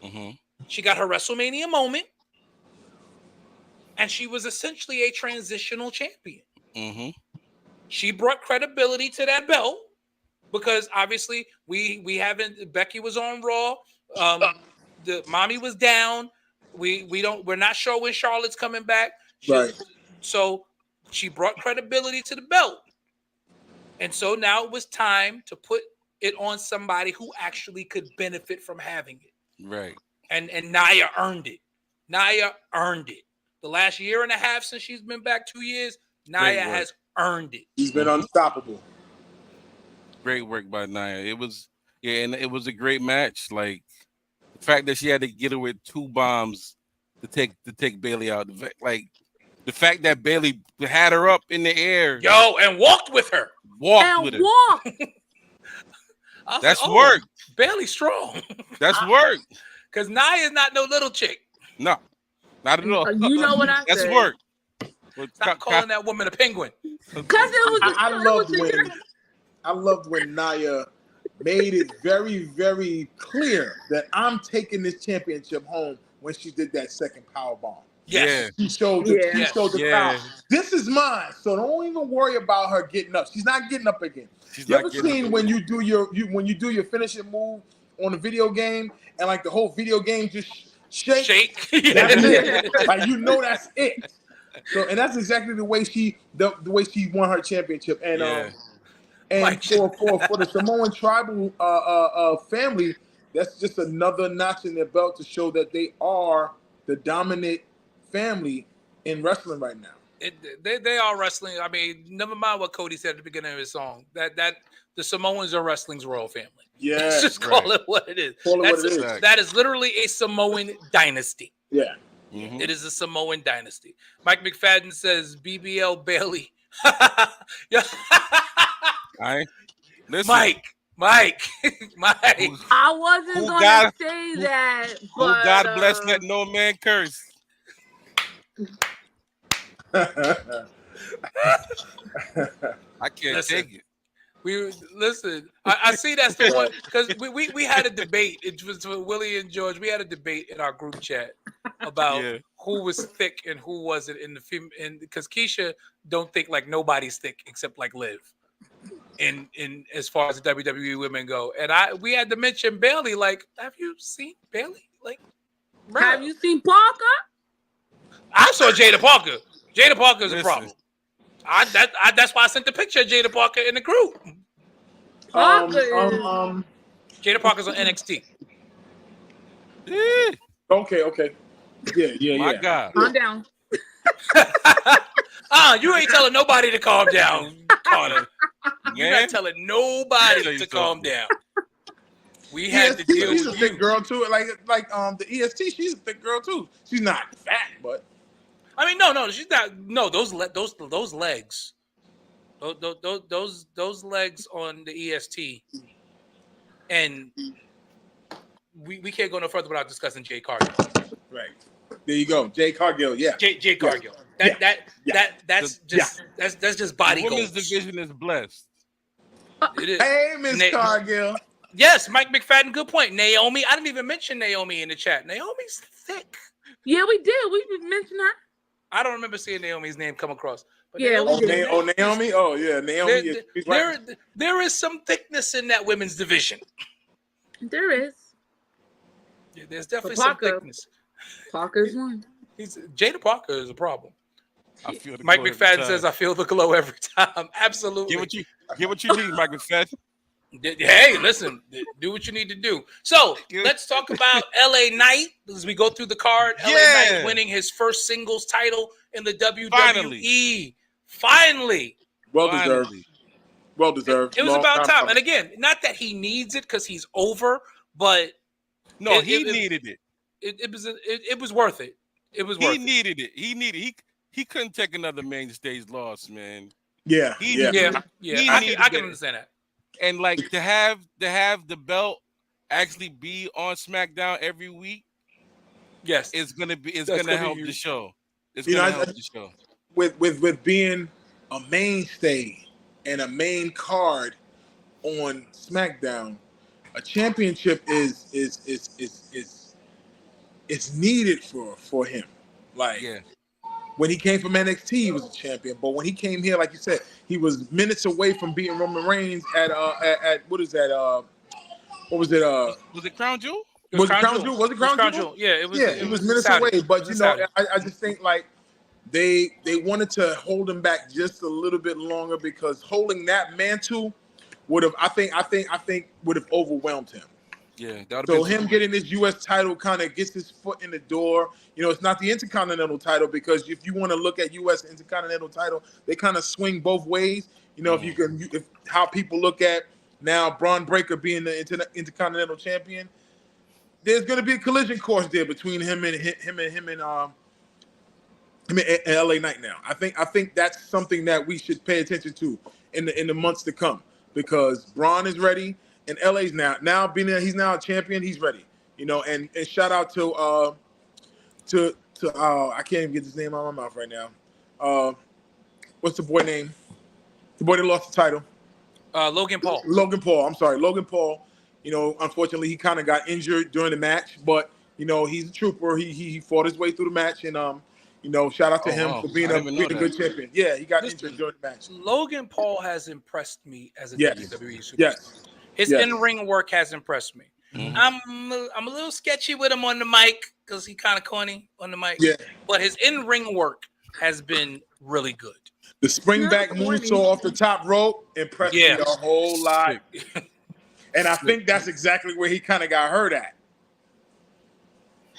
Mm-hmm. She got her WrestleMania moment, and she was essentially a transitional champion. Mm-hmm. She brought credibility to that belt because obviously we haven't. Becky was on Raw. The mommy was down. We're not sure when Charlotte's coming back. So she brought credibility to the belt. And so now it was time to put it on somebody who actually could benefit from having it. Right. And Nia earned it. Nia earned it. The last year and a half since she's been back, 2 years, Nia has earned it. She's been unstoppable. Great work by Nia. It was a great match. Like the fact that she had to get her with 2 bombs to take Bailey out. Like the fact that Bailey had her up in the air. And walked with her. I was That's like, work. Bailey strong. That's work. Because Nia is not no little chick. No, not at all. You know what I That's said. work. But Stop calling that woman a penguin. Because it was. I loved when Nia made it very, very clear that I'm taking this championship home when she did that second power bomb. Yes. She showed the crowd. This is mine. So don't even worry about her getting up. She's not getting up again. You ever seen when you do your finishing move on a video game and like the whole video game just shake? That's it. Like that's it. So and that's exactly the way she won her championship. And for the Samoan tribal family, that's just another notch in their belt to show that they are the dominant family in wrestling right now. They are wrestling. I mean, never mind what Cody said at the beginning of his song. That the Samoans are wrestling's royal family. Yeah, let's just call it what it is. That is literally a Samoan dynasty. Yeah, It is a Samoan dynasty. Mike McFadden says BBL Bailey. Listen. Mike. I wasn't going to say that. But, God bless, let no man curse. I can't take it. I see that's the one because we had a debate. It was with Willie and George. We had a debate in our group chat about who was thick and who wasn't in the film. And because Keisha don't think like nobody's thick except like Liv. In as far as the WWE women go, and we had to mention Bailey. Like, have you seen Bailey? Like, bro. Have you seen Parker? I saw Jada Parker. Jada Parker is a problem. That's why I sent the picture of Jada Parker in the group. Jada Parker's on NXT. Okay. Yeah. My God. Calm down. You ain't telling nobody to calm down, Carter. You're not telling nobody to calm down. We had to deal with she's a thick girl too. Like the EST, she's a thick girl too. She's not fat, but I mean, no, she's not. No, those legs, those legs on the EST, and we can't go no further without discussing Jade Cargill. Right there, you go, Jade Cargill. Yeah, Jade Cargill. That's just body goals. Women's division is blessed. It is. Hey, Miss Cargill. Yes, Mike McFadden. Good point. Naomi. I didn't even mention Naomi in the chat. Naomi's thick. Yeah, we did. We mentioned her. I don't remember seeing Naomi's name come across. But Naomi. Oh, yeah, Naomi. There is some thickness in that women's division. There is. Yeah, there's definitely some thickness. Parker's one. Jada Parker is a problem. Mike McFadden says, "I feel the glow every time." Absolutely. Get what you need, Mike McFadden. Hey, listen, do what you need to do. So let's talk about LA Knight as we go through the card. LA Knight winning his first singles title in the WWE. Finally. Well deserved. It was about time. And again, not that he needs it because he's over, but no, he needed it. It was worth it. It was worth it. He needed it. He couldn't take another main stage loss, man. Yeah. I can understand that. And like to have the belt actually be on SmackDown every week, yes, it's gonna help the show. It's gonna help the show. With being a mainstay and a main card on SmackDown, a championship is needed for him. Like when he came from NXT, he was a champion. But when he came here, like you said, he was minutes away from beating Roman Reigns at what is that? What was it? Was it Crown Jewel? Was it Crown Jewel? Was it Crown Jewel? Yeah, it was. Yeah, it was minutes away. But I just think like they wanted to hold him back just a little bit longer because holding that mantle would have, I think would have overwhelmed him. Yeah. So him getting this U.S. title kind of gets his foot in the door. You know, it's not the Intercontinental title because if you want to look at U.S. Intercontinental title, they kind of swing both ways. You know, if how people look at now Braun Breaker being the Intercontinental champion, there's going to be a collision course there between him and LA Knight now. I think that's something that we should pay attention to in the months to come because Braun is ready in LA's now being there, he's now a champion. He's ready, and shout out to I can't even get his name out of my mouth right now. What's the boy name? The boy that lost the title. Logan Paul. I'm sorry, Logan Paul. Unfortunately, he kind of got injured during the match, but he's a trooper. He fought his way through the match, and shout out to him for being a good champion. Yeah, he got injured during the match. Logan Paul has impressed me as a Yes. WWE superstar. Yes. His in-ring work has impressed me. Mm-hmm. I'm a little sketchy with him on the mic because he kind of corny on the mic. Yeah. But his in-ring work has been really good. The springback moonsault off the top rope impressed me a whole lot. And I think that's exactly where he kind of got hurt at.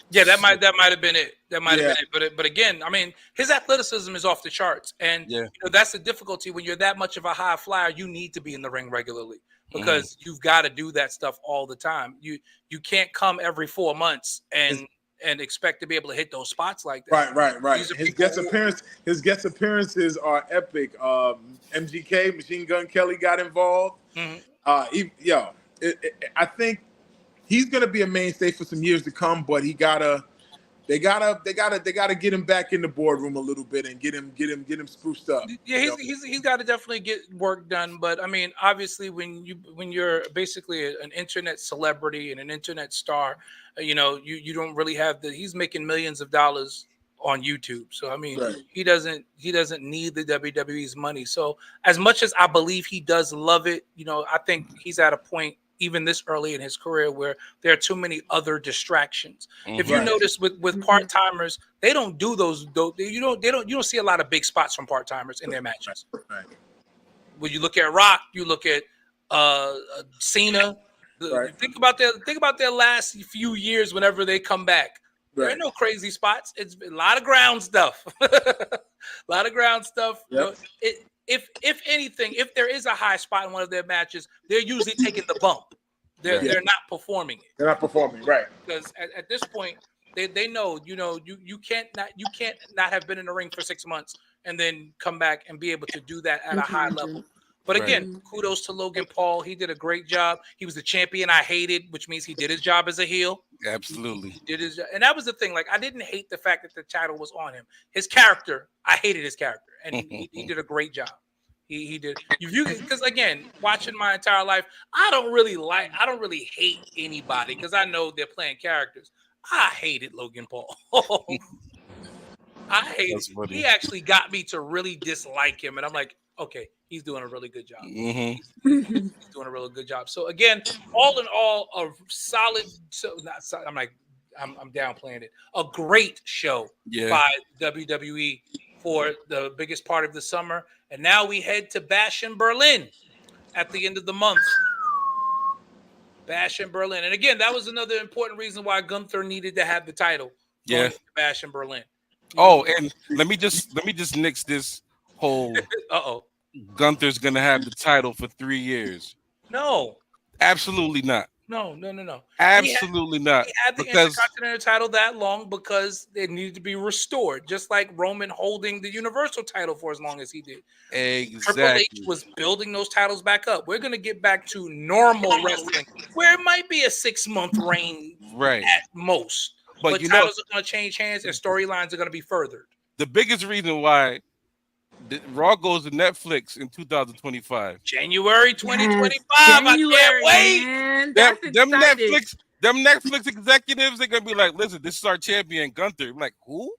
Yeah, that might have been it. That might have been it. But again, I mean, his athleticism is off the charts, and that's the difficulty when you're that much of a high flyer. You need to be in the ring regularly because you've got to do that stuff all the time. You can't come every 4 months and expect to be able to hit those spots like that. Right. His guest appearances are epic. MGK, Machine Gun Kelly got involved. Mm-hmm. I think he's gonna be a mainstay for some years to come, but they gotta get him back in the boardroom a little bit and get him spruced up. Yeah, he's got to definitely get work done. But I mean, obviously, when you're basically an internet celebrity and an internet star, you don't really have he's making millions of dollars on YouTube. So I mean, he doesn't need the WWE's money. So as much as I believe he does love it, I think he's at a point even this early in his career where there are too many other distractions. If you notice with part-timers, they don't do those. You don't see a lot of big spots from part-timers in their matches. Right. When you look at Rock, you look at Cena. Think about their last few years. Whenever they come back, there are no crazy spots. It's a lot of ground stuff. A lot of ground stuff. Yep. If anything, if there is a high spot in one of their matches, they're usually taking the bump. They're not performing it. They're not performing, right? Because at this point, they know, you can't not have been in the ring for 6 months and then come back and be able to do that at a high level. But again, kudos to Logan Paul. He did a great job. He was the champion I hated, which means he did his job as a heel. Absolutely. He did his job. And that was the thing. Like, I didn't hate the fact that the title was on him. His character, I hated his character. And he did a great job. He did. Because again, watching my entire life, I don't really hate anybody because I know they're playing characters. I hated Logan Paul. I hate it. He actually got me to really dislike him. And I'm like, okay, he's doing a really good job. He's doing a really good job. So again, all in all, a solid. I'm downplaying it. A great show by WWE for the biggest part of the summer. And now we head to Bash in Berlin at the end of the month. Bash in Berlin. And again, that was another important reason why Gunther needed to have the title. Yeah. Bash in Berlin. Oh, and let me just nix this whole Gunther's gonna have the title for 3 years. No. Absolutely not. No. Absolutely not. He had the Intercontinental title that long because it needed to be restored, just like Roman holding the Universal title for as long as he did. Exactly. Triple H was building those titles back up. We're going to get back to normal wrestling, where it might be a 6-month reign at most. But titles are going to change hands and storylines are going to be furthered. The biggest reason why Raw goes to Netflix in 2025. January 2025. I can't wait. Man, them Netflix executives, they're gonna be like, listen, this is our champion, Gunther. I'm like, who?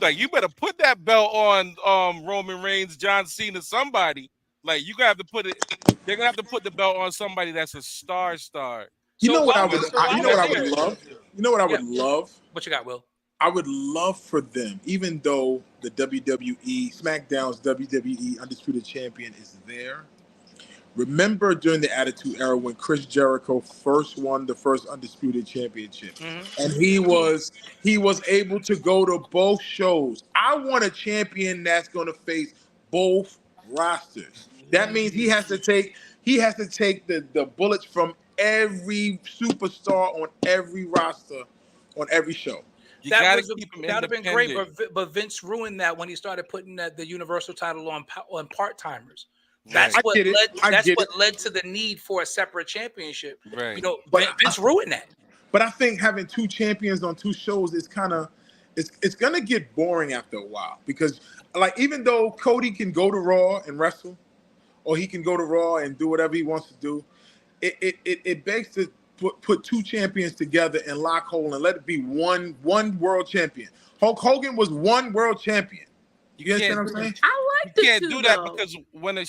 Like, you better put that belt on Roman Reigns, John Cena, somebody. Like, you gotta have to put it. They're gonna have to put the belt on somebody that's a star. You know what I would love? You know what I would love? What you got, Will? I would love for them, even though the WWE, SmackDown's WWE Undisputed Champion is there. Remember during the Attitude Era when Chris Jericho first won the first Undisputed Championship, and he was able to go to both shows. I want a champion that's going to face both rosters. That means he has to take the bullets from every superstar on every roster, on every show. That would have been great, but Vince ruined that when he started putting the Universal title on part-timers. That's Right. what get it. led. I That's get what it. led to the need for a separate championship. Right. You know, But Vince ruined that. But I think having two champions on two shows is kind of it's gonna get boring after a while because like even though Cody can go to Raw and wrestle, or he can go to Raw and do whatever he wants to do, it begs to put two champions together and lock hold and let it be one world champion. Hulk Hogan was one world champion. You understand what I'm saying? I You like the can't two do that though. because when a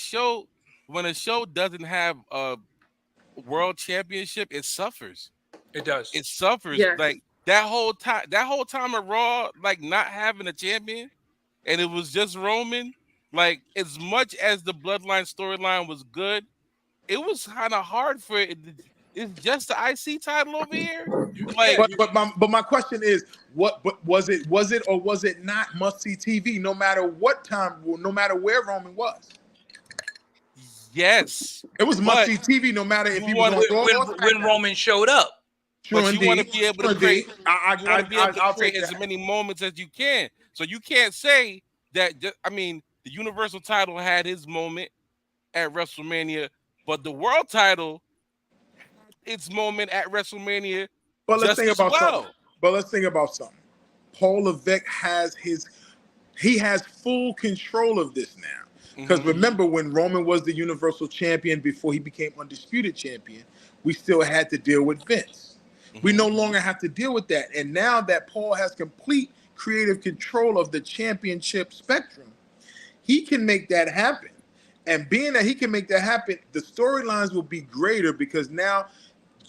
show doesn't have a world championship, it suffers. It does. It suffers. Yes. Like that whole time of Raw, like not having a champion, and it was just Roman. Like as much as the Bloodline storyline was good, it was kind of hard for it. It's just the IC title over here. Like But my question is, but was it or was it not must see TV? No matter what time, no matter where Roman was, yes, it was must but see TV. No matter if you he was want on Raw or when SmackDown. Roman showed up. True but you want to indeed. be able True to create. indeed. You want to be able to I'll create take as that. many moments as you can. So you can't say that. I mean, the Universal title had his moment at WrestleMania, but the World title had its moment at WrestleMania But let's just think as about something. well. Paul Levesque has he has full control of this now. Because Mhm. remember when Roman was the Universal Champion before he became Undisputed Champion, we still had to deal with Vince. We Mhm. no longer have to deal with that. And now that Paul has complete creative control of the championship spectrum, he can make that happen. And being that he can make that happen, the storylines will be greater because now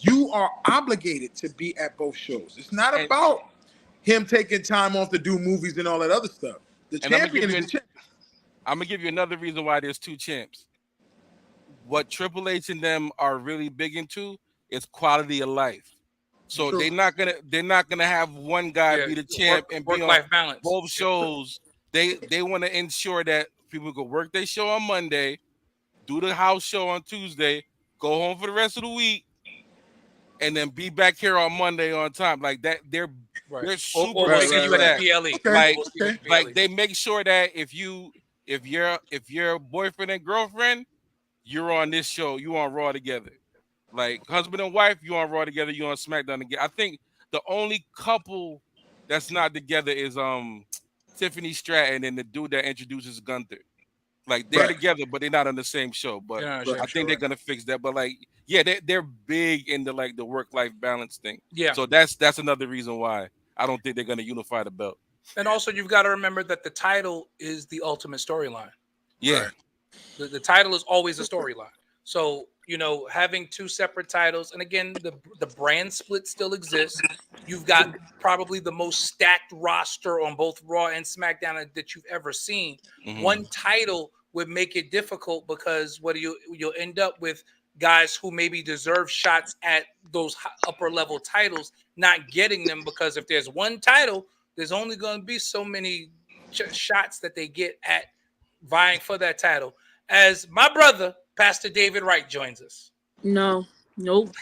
you are obligated to be at both shows. It's not And, about him taking time off to do movies and all that other stuff. The and I'm gonna champion is the champion. give you another reason why there's two champs. What Triple H and them are really big into is quality of life. So True. they're not gonna have one guy be the champ and be on work-life balance. both shows. They want to ensure that people can work their show on Monday, do the house show on Tuesday, go home for the rest of the week, and then be back here on Monday on time. Like that, they're super Or big we'll see into you at that. the PLE. Okay. We'll see you at the Like PLE. they make sure that if your boyfriend and girlfriend, you're on this show, you on Raw together. Like husband and wife, you on Raw together, you on SmackDown together. I think the only couple that's not together is Tiffany Stratton and the dude that introduces Gunther. Like they're Right. together, but they're not on the same show. But They're not on the same I show, think they're right. gonna fix that. But like, yeah, they're big into like the work-life balance thing. Yeah. So that's another reason why I don't think they're gonna unify the belt. And also, you've got to remember that the title is the ultimate storyline. Yeah. Right. The title is always a storyline. So, you know, having two separate titles, and again, the brand split still exists. You've got probably the most stacked roster on both Raw and SmackDown that you've ever seen. Mhm. One title would make it difficult because you'll end up with guys who maybe deserve shots at those upper level titles not getting them, because if there's one title, there's only going to be so many shots that they get at vying for that title. As my brother, Pastor David Wright, joins us. No. Nope.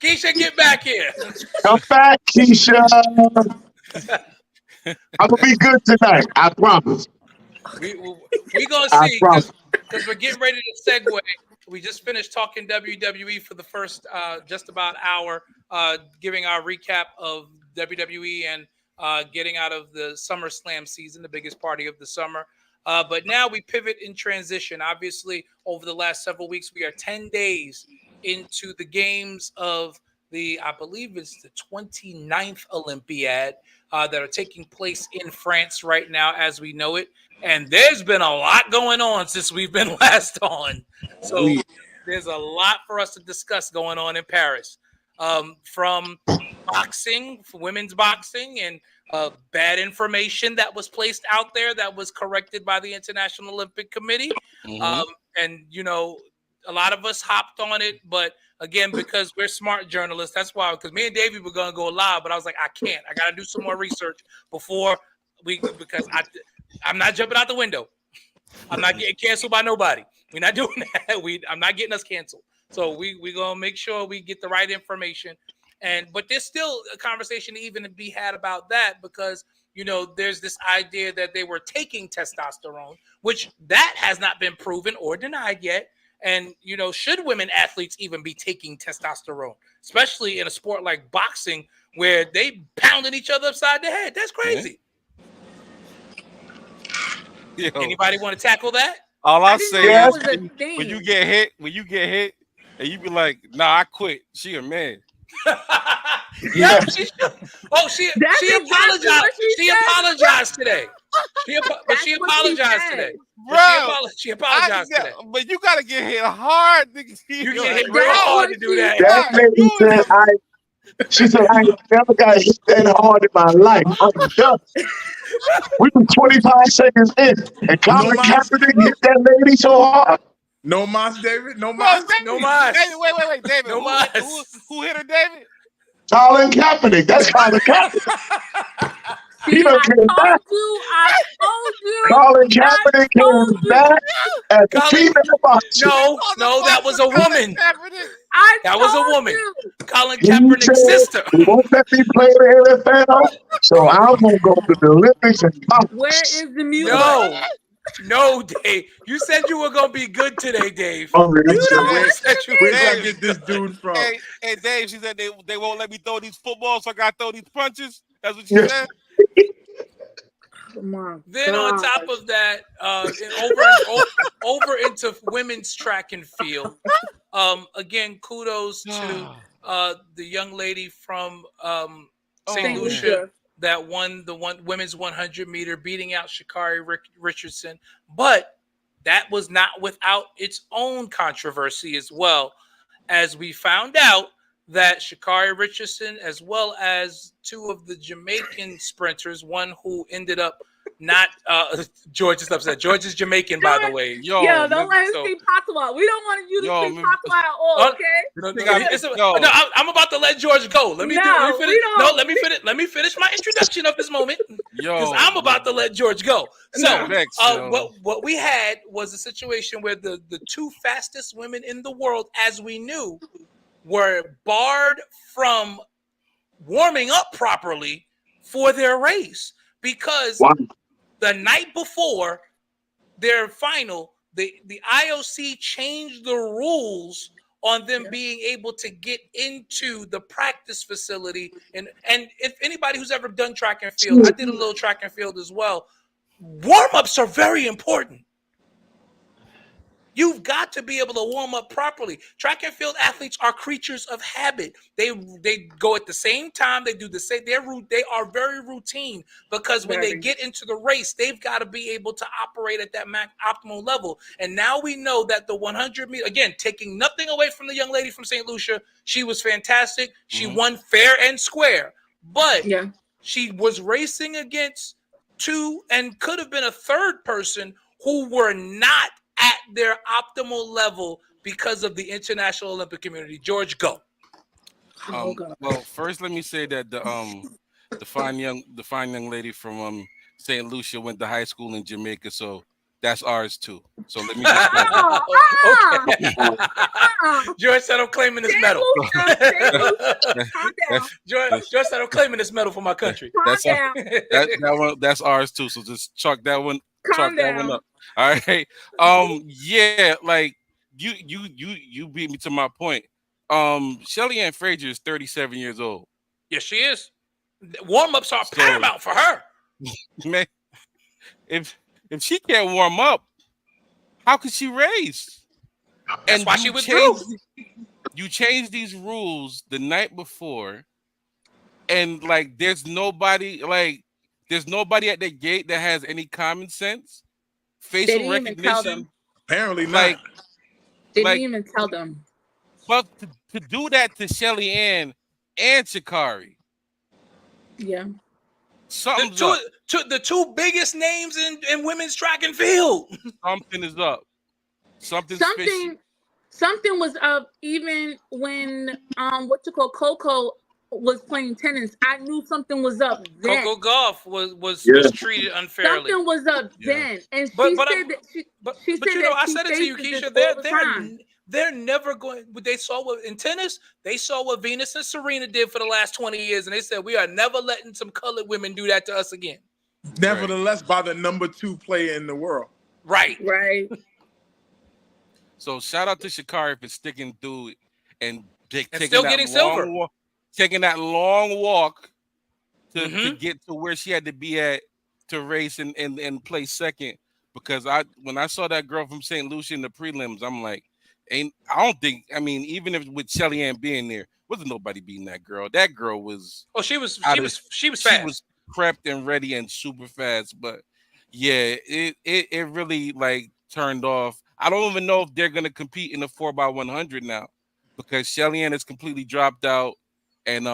Keisha, get back here. Come back, Keisha. I'm gonna be good tonight. I promise. We gonna I see, promise. because we're getting ready to segue. We just finished talking WWE for the first just about hour, giving our recap of WWE and getting out of the Summer Slam season, the biggest party of the summer. But now we pivot in transition. Obviously, over the last several weeks, we are 10 days into the games of I believe it's the 29th Olympiad that are taking place in France right now as we know it. And there's been a lot going on since we've been last on. So there's a lot for us to discuss going on in Paris. From boxing, women's boxing, and bad information that was placed out there that was corrected by the International Olympic Committee. Mhm. And, you know, a lot of us hopped on it, but again, because we're smart journalists, that's why, because me and Davey were going to go live, but I was like, I can't. I got to do some more research before because I'm not jumping out the window. I'm not getting canceled by nobody. We're not doing that. I'm not getting us canceled. So we're going to make sure we get the right information. But there's still a conversation to even be had about that because there's this idea that they were taking testosterone, which that has not been proven or denied yet. And should women athletes even be taking testosterone, especially in a sport like boxing where they pounding each other upside the head? That's crazy. Yo, Anybody want to tackle that? all I'll say that is was a thing. when you get hit, and you be like, "Nah, I quit." She a man. Yeah, she That's exactly apologized. what She said. apologized today. She That's what apologized said. today. Bro, She apologized today. But you gotta get hit hard, nigga. You get hit That's real hard what to do she that. That lady said, she said, I ain't never got hit that hard in my life. I'm done. We were 25 seconds in, and Colin Kaepernick hit that lady so hard. No mas, David. No Bro, mas. David, No mas. David, wait, David. No Who hit her, David? Colin Kaepernick. That's Colin Kaepernick. He See, done I came told back. you. Colin Kaepernick told came you. back as a Colin- female boxer. No, that was a woman. That was a woman. Colin He Kaepernick's said, sister. "You won't let me play the NFL, so I'm gonna go to the Olympics and box." Where is the music? No, Dave. You said you were gonna be good today, Dave. Oh, really? Where'd y'all get this dude from? Hey, Dave, she said they won't let me throw these footballs, so I gotta throw these punches. That's what she Yeah. said. Then on top of that, over into women's track and field. Again, kudos to the young lady from St. Lucia that won the women's 100 meter, beating out Sha'Carri Richardson. But that was not without its own controversy as well, as we found out that Sha'Carri Richardson, as well as two of the Jamaican sprinters, one who ended up not George is upset. George is Jamaican, by the way. Don't let him see Patois. We don't want you to see Patois at all, okay? No, I'm about to let George go. Let me finish. Let me finish my introduction of this moment, because I'm about to let George go. So, what we had was a situation where the two fastest women in the world, as we knew, were barred from warming up properly for their race because the night before their final, the IOC changed the rules on them being able to get into the practice facility. And if anybody who's ever done track and field, I did a little track and field as well. Warm-ups are very important. You've got to be able to warm up properly. Track and field athletes are creatures of habit. They go at the same time. They do the same. They are very routine because when they get into the race, they've got to be able to operate at that optimal level. And now we know that the 100 meter, again, taking nothing away from the young lady from St. Lucia, she was fantastic. She won fair and square, but she was racing against two and could have been a third person who were not at their optimal level because of the international Olympic community. George, go. Well, first let me say that the fine young lady from St. Lucia went to high school in Jamaica, so that's ours too. So let me just okay. George said I'm claiming this medal. George said I'm claiming this medal for my country. That's ours too. So just chalk that one up. All right. Yeah, like you beat me to my point. Shelly Ann Frazier is 37 years old. Yes, she is. Warm-ups are paramount for her. Man, if she can't warm up, how could she race? That's why she withdrew. You changed these rules the night before, and like there's nobody at the gate that has any common sense. Facial recognition. Apparently not. They didn't even tell them. But to do that to Shelly Ann and Sha'Carri. Yeah. The two biggest names in women's track and field. Something is up. Something was up even when Coco was playing tennis. I knew something was up then. Coco Gauff was treated unfairly. Something was up then, and she said that. I said it to you, Keisha. They're never going. They saw what in tennis. They saw what Venus and Serena did for the last 20 years, and they said we are never letting some colored women do that to us again. Nevertheless, by the number 2 player in the world. Right. So shout out to Sha'Carri for sticking through it and taking still that getting long silver. walk, taking that long walk to Mhm. get to where she had to be at to race and play second. Because when I saw that girl from St. Lucia in the prelims, I'm like, I don't think, I mean, even if with Shelly Ann being there, wasn't nobody beating that girl. That girl was Oh, she was fast. She was prepped and ready and super fast. But yeah, it really like turned off. I don't even know if they're gonna compete in the 4x100 now because Shelly Ann has completely dropped out and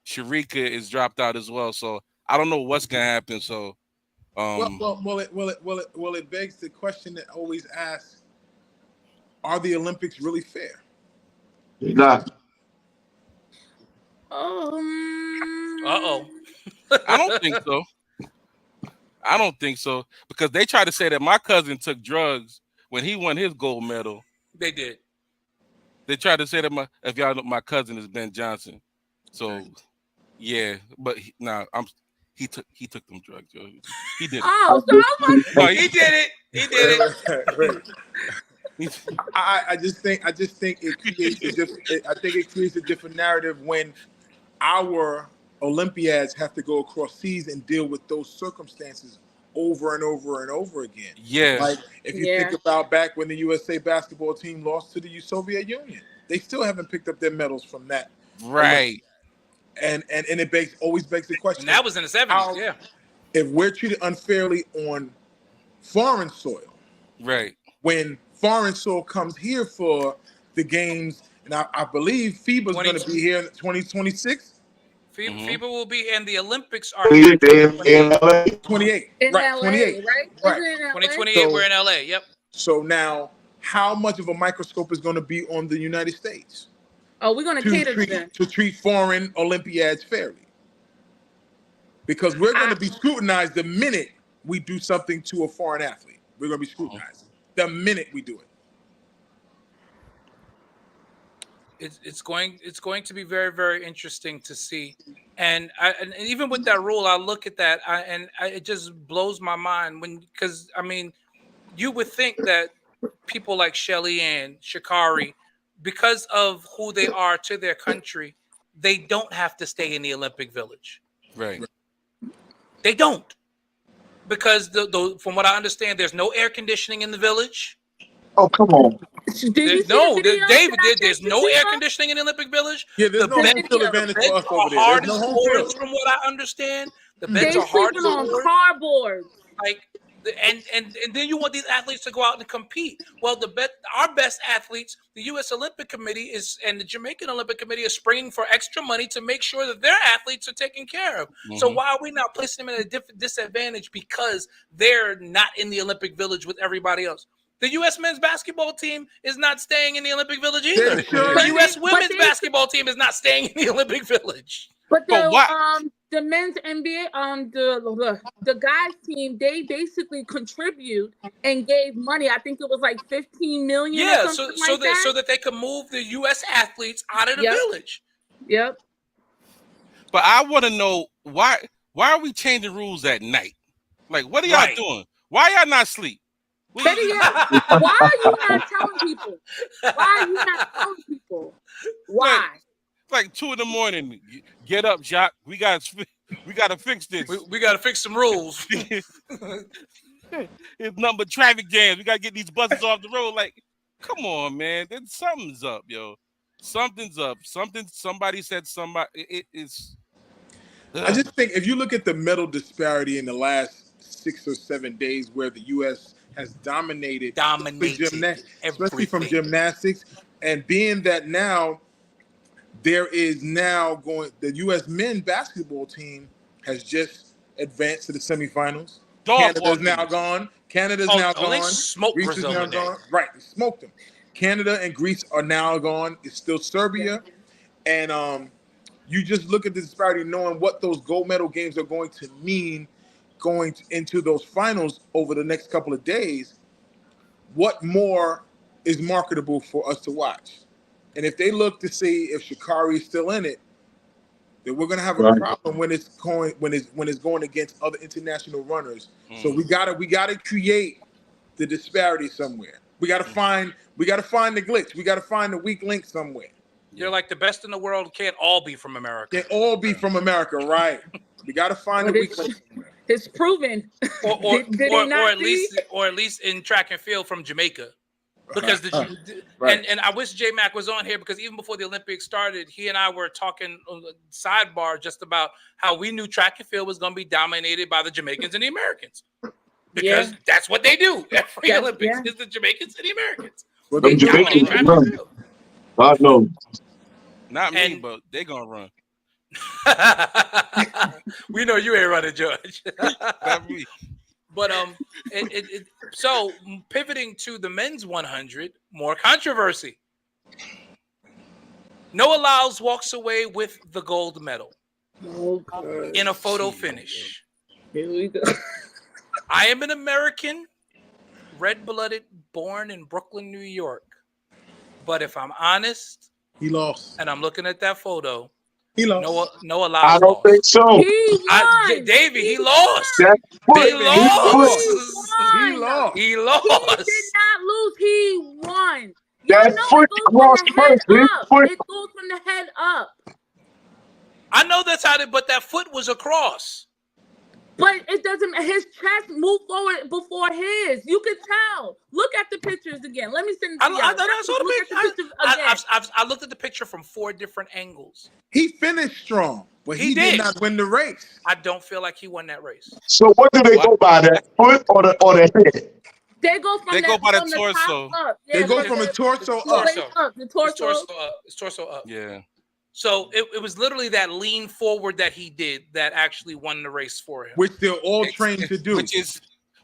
Sharika is dropped out as well. So I don't know what's gonna happen. So it begs the question that always asks: are the Olympics really fair? Not. Uh-oh. I don't think so. I don't think so because they tried to say that my cousin took drugs when he won his gold medal. They did. They tried to say that if y'all know, my cousin is Ben Johnson. So yeah, but he took them drugs. Yo. He did it. Oh, so no, he did it. He did it. I just think it creates a different narrative when our Olympiads have to go across seas and deal with those circumstances over and over and over again. Yeah. Like if you think about back when the USA basketball team lost to the Soviet Union, they still haven't picked up their medals from that. Right. And it always begs the question. And that was in the 70s, yeah. If we're treated unfairly on foreign soil, right? When foreign soil comes here for the games, and I believe FIBA's going to be here in 2026. FIBA will be, and the Olympics are in 28. In right, LA, 28. right? Right. 2028, we're in LA. Yep. So now, how much of a microscope is going to be on the United States? Oh, we're going to cater to them. To treat foreign Olympiads fairly. Because we're going to be scrutinized the minute we do something to a foreign athlete. We're going to be scrutinized the minute we do it. It's going to be very, very interesting to see, and even with that rule, I look at that it just blows my mind because I mean, you would think that people like Shelly Ann, Sha'Carri, because of who they are to their country, they don't have to stay in the Olympic Village. Right. They don't, because from what I understand, there's no air conditioning in the village. Oh, come on. There's no air conditioning in the Olympic Village. Yeah, there's no home field advantage for us over there. There's no home field. From what I understand, the beds they are hard sleeping on cardboard. Like, and then you want these athletes to go out and compete. Well, our best athletes, the U.S. Olympic Committee and the Jamaican Olympic Committee is springing for extra money to make sure that their athletes are taken care of. Mm-hmm. So why are we not placing them in a disadvantage because they're not in the Olympic Village with everybody else? The U.S. men's basketball team is not staying in the Olympic Village either. The U.S. women's basketball team is not staying in the Olympic Village. But the men's NBA, the guys team, they basically contribute and gave money. I think it was like $15 million. Yeah, so that they could move the U.S. athletes out of the village. Yep. But I want to know why are we changing rules at night? Like, what are y'all doing? Why y'all not sleep? Why are you not telling people? Why are you not telling people? Why? It's like 2 a.m. Get up, Jacques. We gotta fix this. We gotta fix some rules. It's nothing but traffic jams. We gotta get these buses off the road. Like, come on, man. Then something's up, yo. Something's up. Somebody said somebody. It's. I just think if you look at the medal disparity in the last 6 or 7 days, where the U.S. has dominated especially from gymnastics, and being that now there is the U.S. men's basketball team has just advanced to the semifinals. Canada's now gone. They smoked Greece Brazil is now gone. Right, they smoked them. Canada and Greece are now gone. It's still Serbia, and you just look at the disparity, knowing what those gold medal games are going to mean into those finals over the next couple of days. What more is marketable for us to watch. And if they look to see if Sha'Carri is still in it, then we're gonna have a problem when it's going against other international runners. So we gotta create the disparity somewhere. We gotta find the glitch. We gotta find the weak link somewhere. You're like the best in the world can't all be from America. Can't all be from America, right? We gotta find the weak link somewhere. It's proven. Or at least in track and field from Jamaica. Because and I wish J Mac was on here, because even before the Olympics started, he and I were talking on the sidebar just about how we knew track and field was going to be dominated by the Jamaicans and the Americans, because that's what they do every Olympics is the Jamaicans and the Americans. Well, they dominate track and field. God knows. Not me, but they gonna run. We know you ain't running, George. Not me. But so pivoting to the men's 100, more controversy. Noah Lyles walks away with the gold medal in a photo finish. Here we go. I am an American, red-blooded, born in Brooklyn, New York. But if I'm honest, he lost. And I'm looking at that photo. He lost. Noah Lyles I don't think so. Davey, he lost. He lost. He did not lose. He won. That foot crossed first. It goes from the head up. I know that's how but that foot was across. But it doesn't. His chest moved forward before his. You could tell. Look at the pictures again. Let me send it to you. I looked at the picture from 4 different angles. He finished strong, but he did not win the race. I don't feel like he won that race. So what do they go by, that foot or the head? They go by the torso. They go from the torso up. The torso. It's torso up. Yeah. So it was literally that lean forward that he did that actually won the race for him. Which they're all trained to do.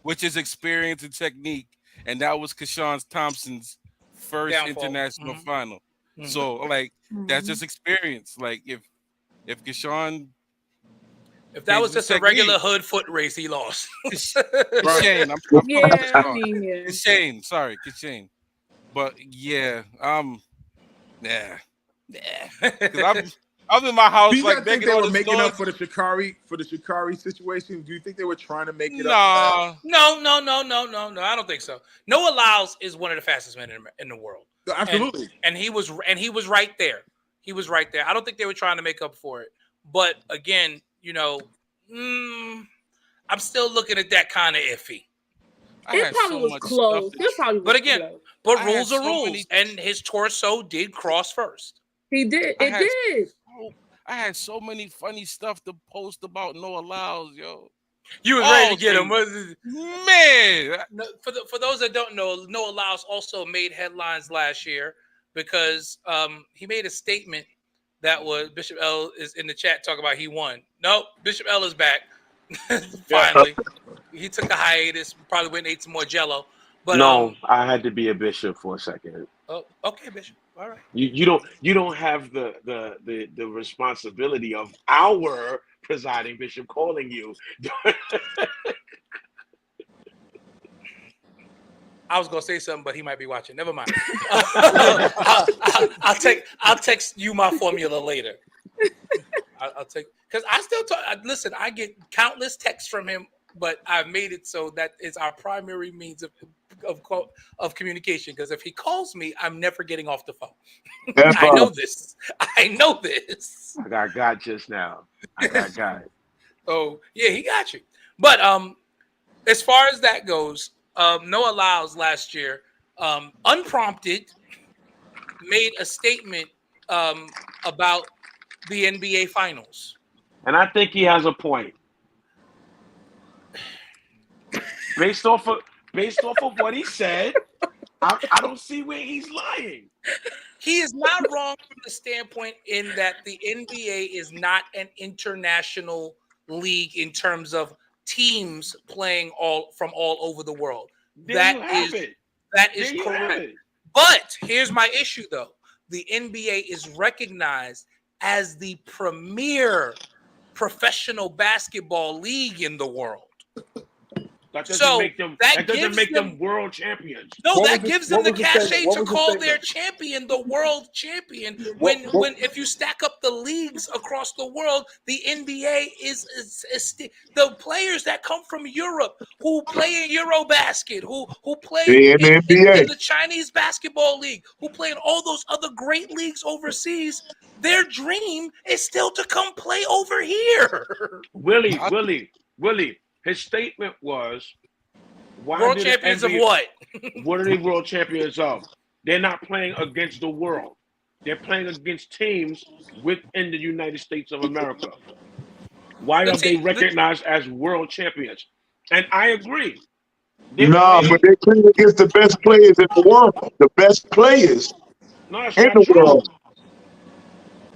Which is experience and technique. And that was Keyshawn Thompson's first international final. Mm-hmm. So like that's just experience. Like if Keyshawn, if that was just a regular hood foot race, he lost. Kishane. Kishane. Sorry, Kishane. But yeah, because I'm in my house. Do you like think they were making up for the Sha'Carri situation? Do you think they were trying to make it up? No. I don't think so. Noah Lyles is one of the fastest men in the world. Absolutely. And he was right there. He was right there. I don't think they were trying to make up for it. But again, I'm still looking at that kind of iffy. It probably was close. But again, rules are rules, and his torso did cross first. He did. It did. I had so many funny stuff to post about Noah Lyles, yo. You was ready to get him, man. For those that don't know, Noah Lyles also made headlines last year because he made a statement that was Bishop L is in the chat talking about he won. No, Bishop L is back. Finally, he took a hiatus. Probably went and ate some more Jello. But no, I had to be a bishop for a second. Oh, okay, Bishop. All right. You don't have the responsibility of our presiding bishop calling you. I was gonna say something, but he might be watching. Never mind. I'll text you my formula later. I'll take because I still talk. Listen, I get countless texts from him, but I've made it so that is our primary means of communication. Because if he calls me, I'm never getting off the phone. I know this. I got just now. I got it. Oh yeah, he got you. But as far as that goes, Noah Lyles last year, unprompted, made a statement about the NBA Finals. And I think he has a point. Based off of what he said, I don't see where he's lying. He is not wrong from the standpoint in that the NBA is not an international league in terms of teams playing from all over the world. That is correct. But here's my issue, though. The NBA is recognized as the premier professional basketball league in the world. That doesn't So make them. that That doesn't gives make them them world champions. no, What that was gives the- them what the was the statement? cachet What to was the call statement? their champion the world champion. What- When if you stack up the leagues across the world, the NBA is the players that come from Europe who play in Eurobasket, who play They in the in NBA. the Chinese basketball league, who play in all those other great leagues overseas. Their dream is still to come play over here. Willie. His statement was, "Why World did the champions of NBA? what? What are they world champions of? They're not playing against the world. They're playing against teams within the United States of America. Why The are they team, recognized as world champions?" And I agree. They're Nah, but playing. they play against the best players in the world. The best players No, that's in not the world. true.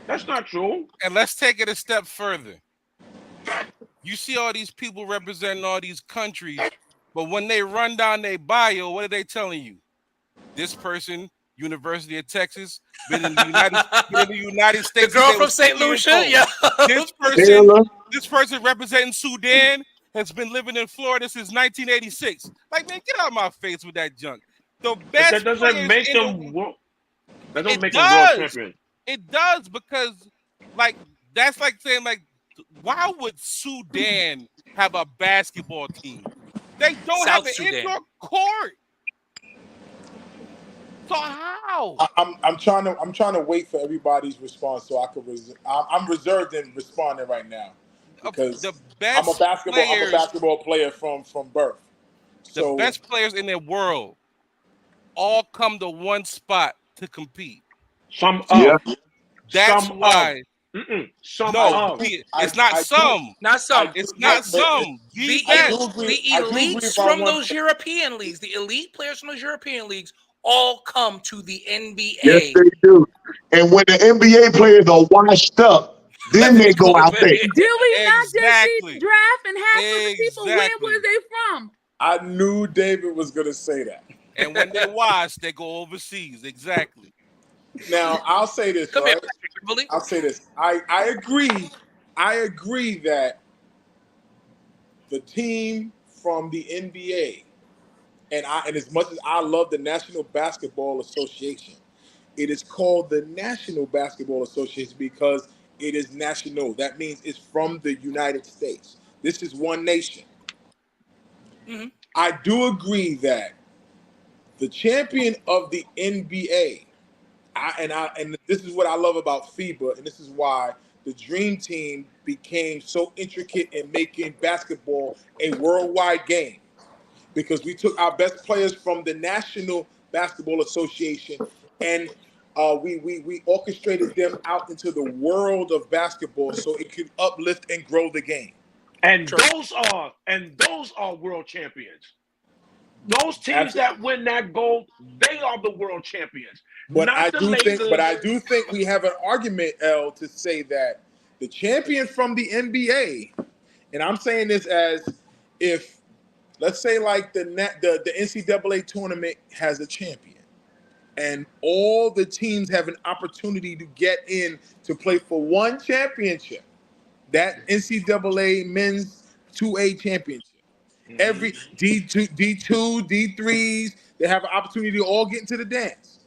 That's not true. And let's take it a step further. You see all these people representing all these countries, but when they run down their bio, what are they telling you? This person, University of Texas, been in the United the States. girl since they from was St. 2 years Lucia, old. yeah. Taylor, This person representing Sudan has been living in Florida since 1986. Like, man, get out of my face with that junk. The But best that doesn't players make in them the world. That don't it make them world does. champions. It does, because like that's like saying, like, why would Sudan have a basketball team? They don't have South an Sudan. indoor court. So how? I'm trying to wait for everybody's response so I could. I'm reserved in responding right now because The I'm best a players, basketball player from birth. the So best players in the world all come to one spot to compete. Some yeah. of. That's Some why. of. Some No, of. it's not some. Not some. It's I- not some. The, The best. the I do agree elites about from one those thing. European leagues, the elite players from those European leagues, all come to the NBA. Yes, they do. And when the NBA players are washed up, then they go out there. Did we not just Exactly. see draft and half of the people? Where Exactly. was they from? I knew David was going to say that. And when they wash, they go overseas. Exactly. Now I'll say this, Come right? here, Willie. I'll say this. I agree. I agree that the team from the NBA, and as much as I love the National Basketball Association, it is called the National Basketball Association because it is national. That means it's from the United States. This is one nation. Mhm. I do agree that the champion of the NBA, and this is what I love about FIBA, and this is why the Dream Team became so intricate in making basketball a worldwide game, because we took our best players from the National Basketball Association and we orchestrated them out into the world of basketball so it could uplift and grow the game. And those are world champions. Those teams that win that gold, they are the world champions. But not I the do Lakers. think we have an argument, L, to say that the champion from the NBA, and I'm saying this as if, let's say, like the NCAA tournament has a champion, and all the teams have an opportunity to get in to play for one championship, that NCAA men's 2A championship. Every D2, D3s, they have an opportunity to all get into the dance.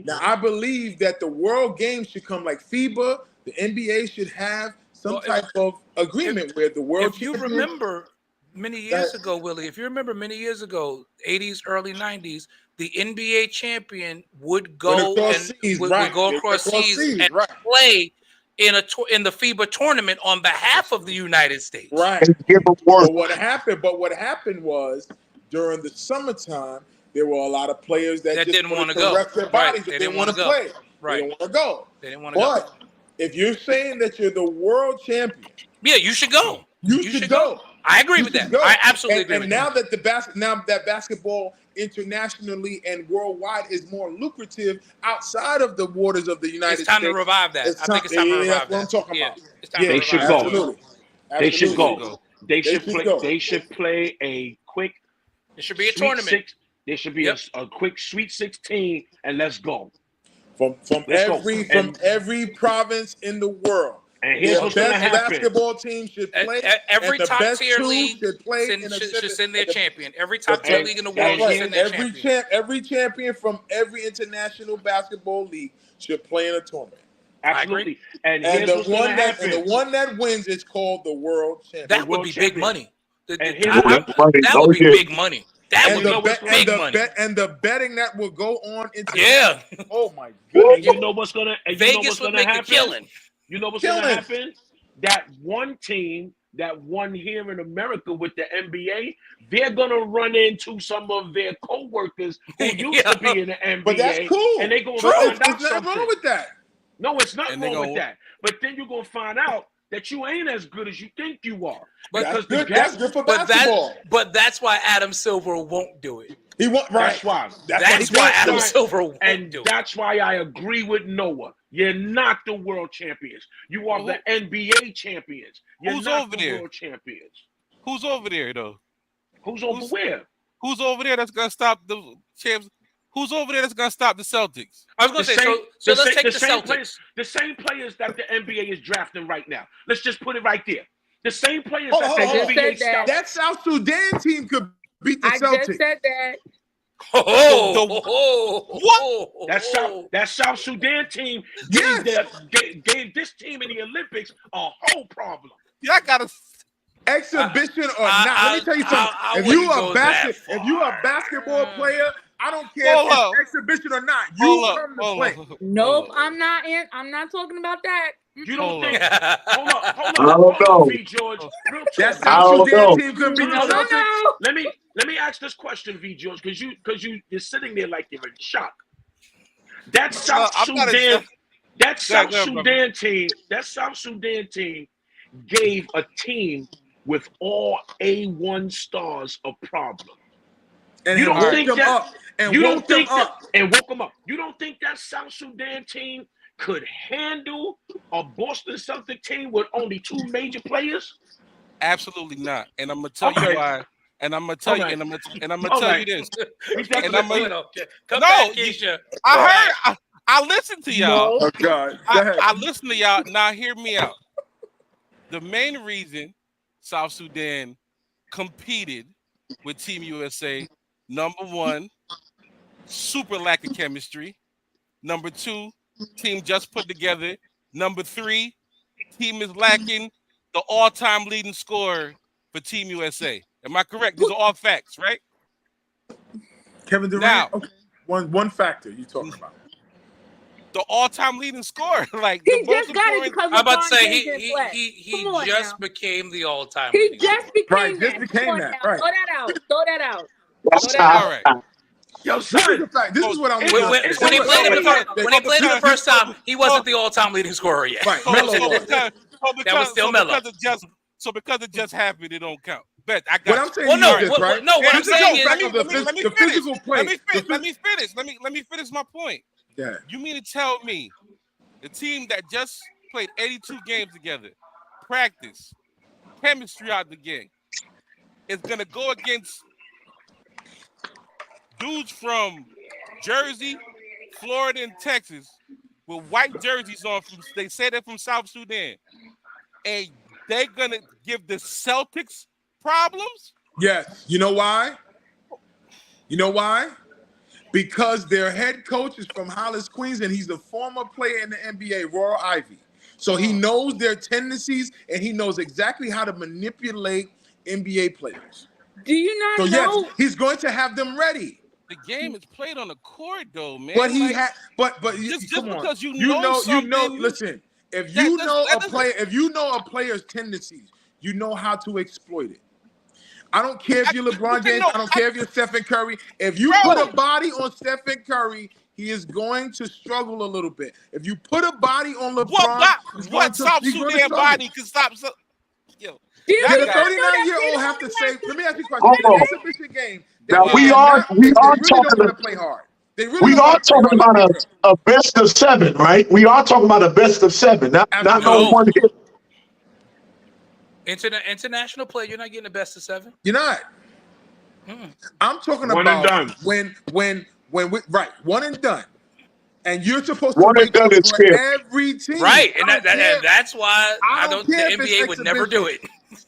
Now, I believe that the world games should come like FIBA. The NBA should have some type of agreement where the world. If you remember many years ago, Willie, if you remember many years ago, 80s, early 90s, the NBA champion would go would go across seas and play in the FIBA tournament on behalf of the United States. Right. But what happened was during the summertime, there were a lot of players that just didn't want to to go. rest their bodies. They They didn't didn't want to go. play. Right. They didn't want to go. They didn't want to go. But if you're saying that you're the world champion, yeah, you should go. You should go. I agree with that. Go. I absolutely agree and with now that. that basketball internationally and worldwide is more lucrative outside of the waters of the United States. It's time to revive that. I think it's time to revive that's that. what I'm talking about. It's time to They revive should that. go. Absolutely. They should go. Absolutely. They They should should play. go. They should play a quick. It should be a Sweet tournament. There should be a quick Sweet 16, and let's go. From Let's go. every province in the world. And here's The what's going to best happen. basketball team should play. Every and the top best tier two league should play should send their and the- champion. Every top tier league in the world and should here- send their champion. Every champion from every international basketball league should play in a tournament. Absolutely. And And here's the what's going to one that happen. and the one that wins is called the world champion. That would world be champion. big money. And here's That would be big money. That And would the, be bet, big and, money. and the betting that will go on into Yeah. Oh my And goodness. you know what's gonna Vegas would make a killing. You know what's gonna Killing. happen? That one team that won here in America with the NBA, they're gonna run into some of their co-workers who used to be in the NBA. But that's cool. And they gonna But find there's out nothing something. wrong with that. No, it's nothing And they wrong with gonna- that. But then you're gonna find out that you ain't as good as you think you are. That's Because the good. gap- That's good for basketball. But that's why Adam Silver won't do it. He won't. Right. That's why. That's he why does. Adam why- Silver won't And do it. that's why I agree with Noah. You're not the world champions. You are the NBA champions. You're Who's not over the there? world champions. Who's over there though? Who's over where? Who's over there that's gonna stop the champs? Who's over there that's gonna stop the Celtics? I was going to say, so let's take the same Celtics. players, the same players that the NBA is drafting right now. Let's just put it right there. The same players Hold that on, the hold on. NBA Said that. That South Sudan team could beat the I Celtics. just said that. That South Sudan team gave this team in the Olympics a whole problem. Yeah, I gotta. Exhibition or not, let me tell you something. I If you wouldn't go that if you a far. basketball player, I don't care Hold if up. it's exhibition or not. You Hold come to up, play. hold up. Nope, I'm not in. I'm not talking about that. You don't Hold think? on. Hold up, I hold don't up, know. V. George. Real That talk. I South don't Sudan know. team could beat the No, no, Celtics. no. Let me ask this question, V. George, because you're sitting there like you're in shock. That South I'm not in Sudan, shock. that South Go ahead, Sudan team gave a team with all A1 stars a problem. And You he don't woke think them that- up. And You woke don't them think that, up. and woke them up. You don't think that South Sudan team could handle a Boston Celtic team with only two major players? Absolutely not. And I'm gonna tell Okay. you why. And I'm gonna tell you. Alright. And I'm gonna tell you this. And I'm gonna, Come No, back, you- Keisha. I listened to y'all. Oh God. Go ahead. I listen to y'all. Now hear me out. The main reason South Sudan competed with Team USA, number one, super lack of chemistry. Number two, team just put together. Number three, team is lacking the all-time leading scorer for Team USA. Am I correct? These are all facts, right? Kevin Durant. Now- Okay. One factor you talking about. The all-time leading scorer. Like He the most just got it important- because I'm about to LeBron say James didn't play. he Come on just now. became the all-time He leading just became Right, just that. became Come on that, now. right. Throw that out. Throw that out. That's All all right. Yo, This is son, the fact. This is what I'm When, when, It's when he so played it the funny. first, when he played it the first time, he wasn't the all-time leading scorer yet. Right. So, Melo so was. because, That was still Melo. because it just happened, it don't count. Bet I got What you. I'm saying Well, to no, you is this, what- right? no, what I'm This is saying the is- fact of let me the finish. physical play. Let me finish my point. Yeah. You mean to tell me the team that just played 82 games together, practice, chemistry out the game, is gonna go against dudes from Jersey, Florida, and Texas with white jerseys on? They say they're from South Sudan, and they're gonna give the Celtics problems? Yes. You know why? You know why? Because their head coach is from Hollis, Queens, and he's a former player in the NBA, Royal Ivy. So he knows their tendencies, and he knows exactly how to manipulate NBA players. Do you not So know? yes, he's going to have them ready. The game is played on the court, though, man. But he Like, had, but just come on. because you know something- Listen, if That you does- know that a doesn't- player, if you know a player's tendencies, you know how to exploit it. I don't care if you're LeBron James. I don't care if you're Stephen Curry. If you Bro. put a body on Stephen Curry, he is going to struggle a little bit. If you put a body on LeBron, he's going what to- South he's going to Sudan struggle. body can stop? Yo, Do you Did a not know that 39-year-old they have to don't say? like Let me ask you a Hold question. In on. an exhibition game, Now, they we are are not- they really talking don't want about- to play hard. They really We don't are wanna play talking hard. about a best of seven, right? We are talking about a best of seven, not no Absolutely. one hit. International play, you're not getting the best of seven. You're not. I'm talking One and about done. when we right, one and done. And you're supposed to One and wait done is for fair. every team. Right, and I don't care. that's why I I don't don't. The care if it's NBA would never do it.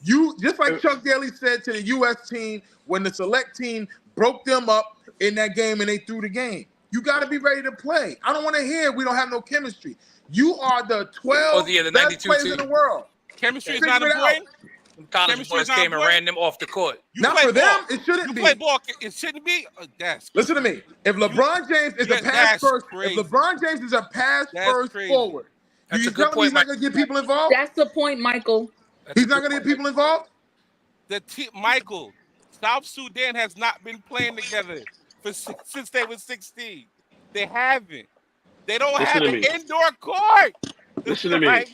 You just like Chuck Daly said to the U.S. team when the select team broke them up in that game and they threw the game. You got to be ready to play. I don't want to hear we don't have no chemistry. You are the 12 the best 92 players team. in the world. Chemistry is Figure not it out. important. College Chemistry boys is not came and important. ran them off the court. You Not play for them. ball. It shouldn't You be. play ball. It shouldn't be. That's Listen to me. If LeBron James is a pass that's first, crazy. if LeBron James is a pass That's first crazy. forward, That's you a good tell me he's point, not going to get people involved? That's the point, Michael. He's not going to get people involved? Michael, South Sudan has not been playing together since they were 16. They haven't. They don't Listen have to an me. indoor court. Listen to me. Like,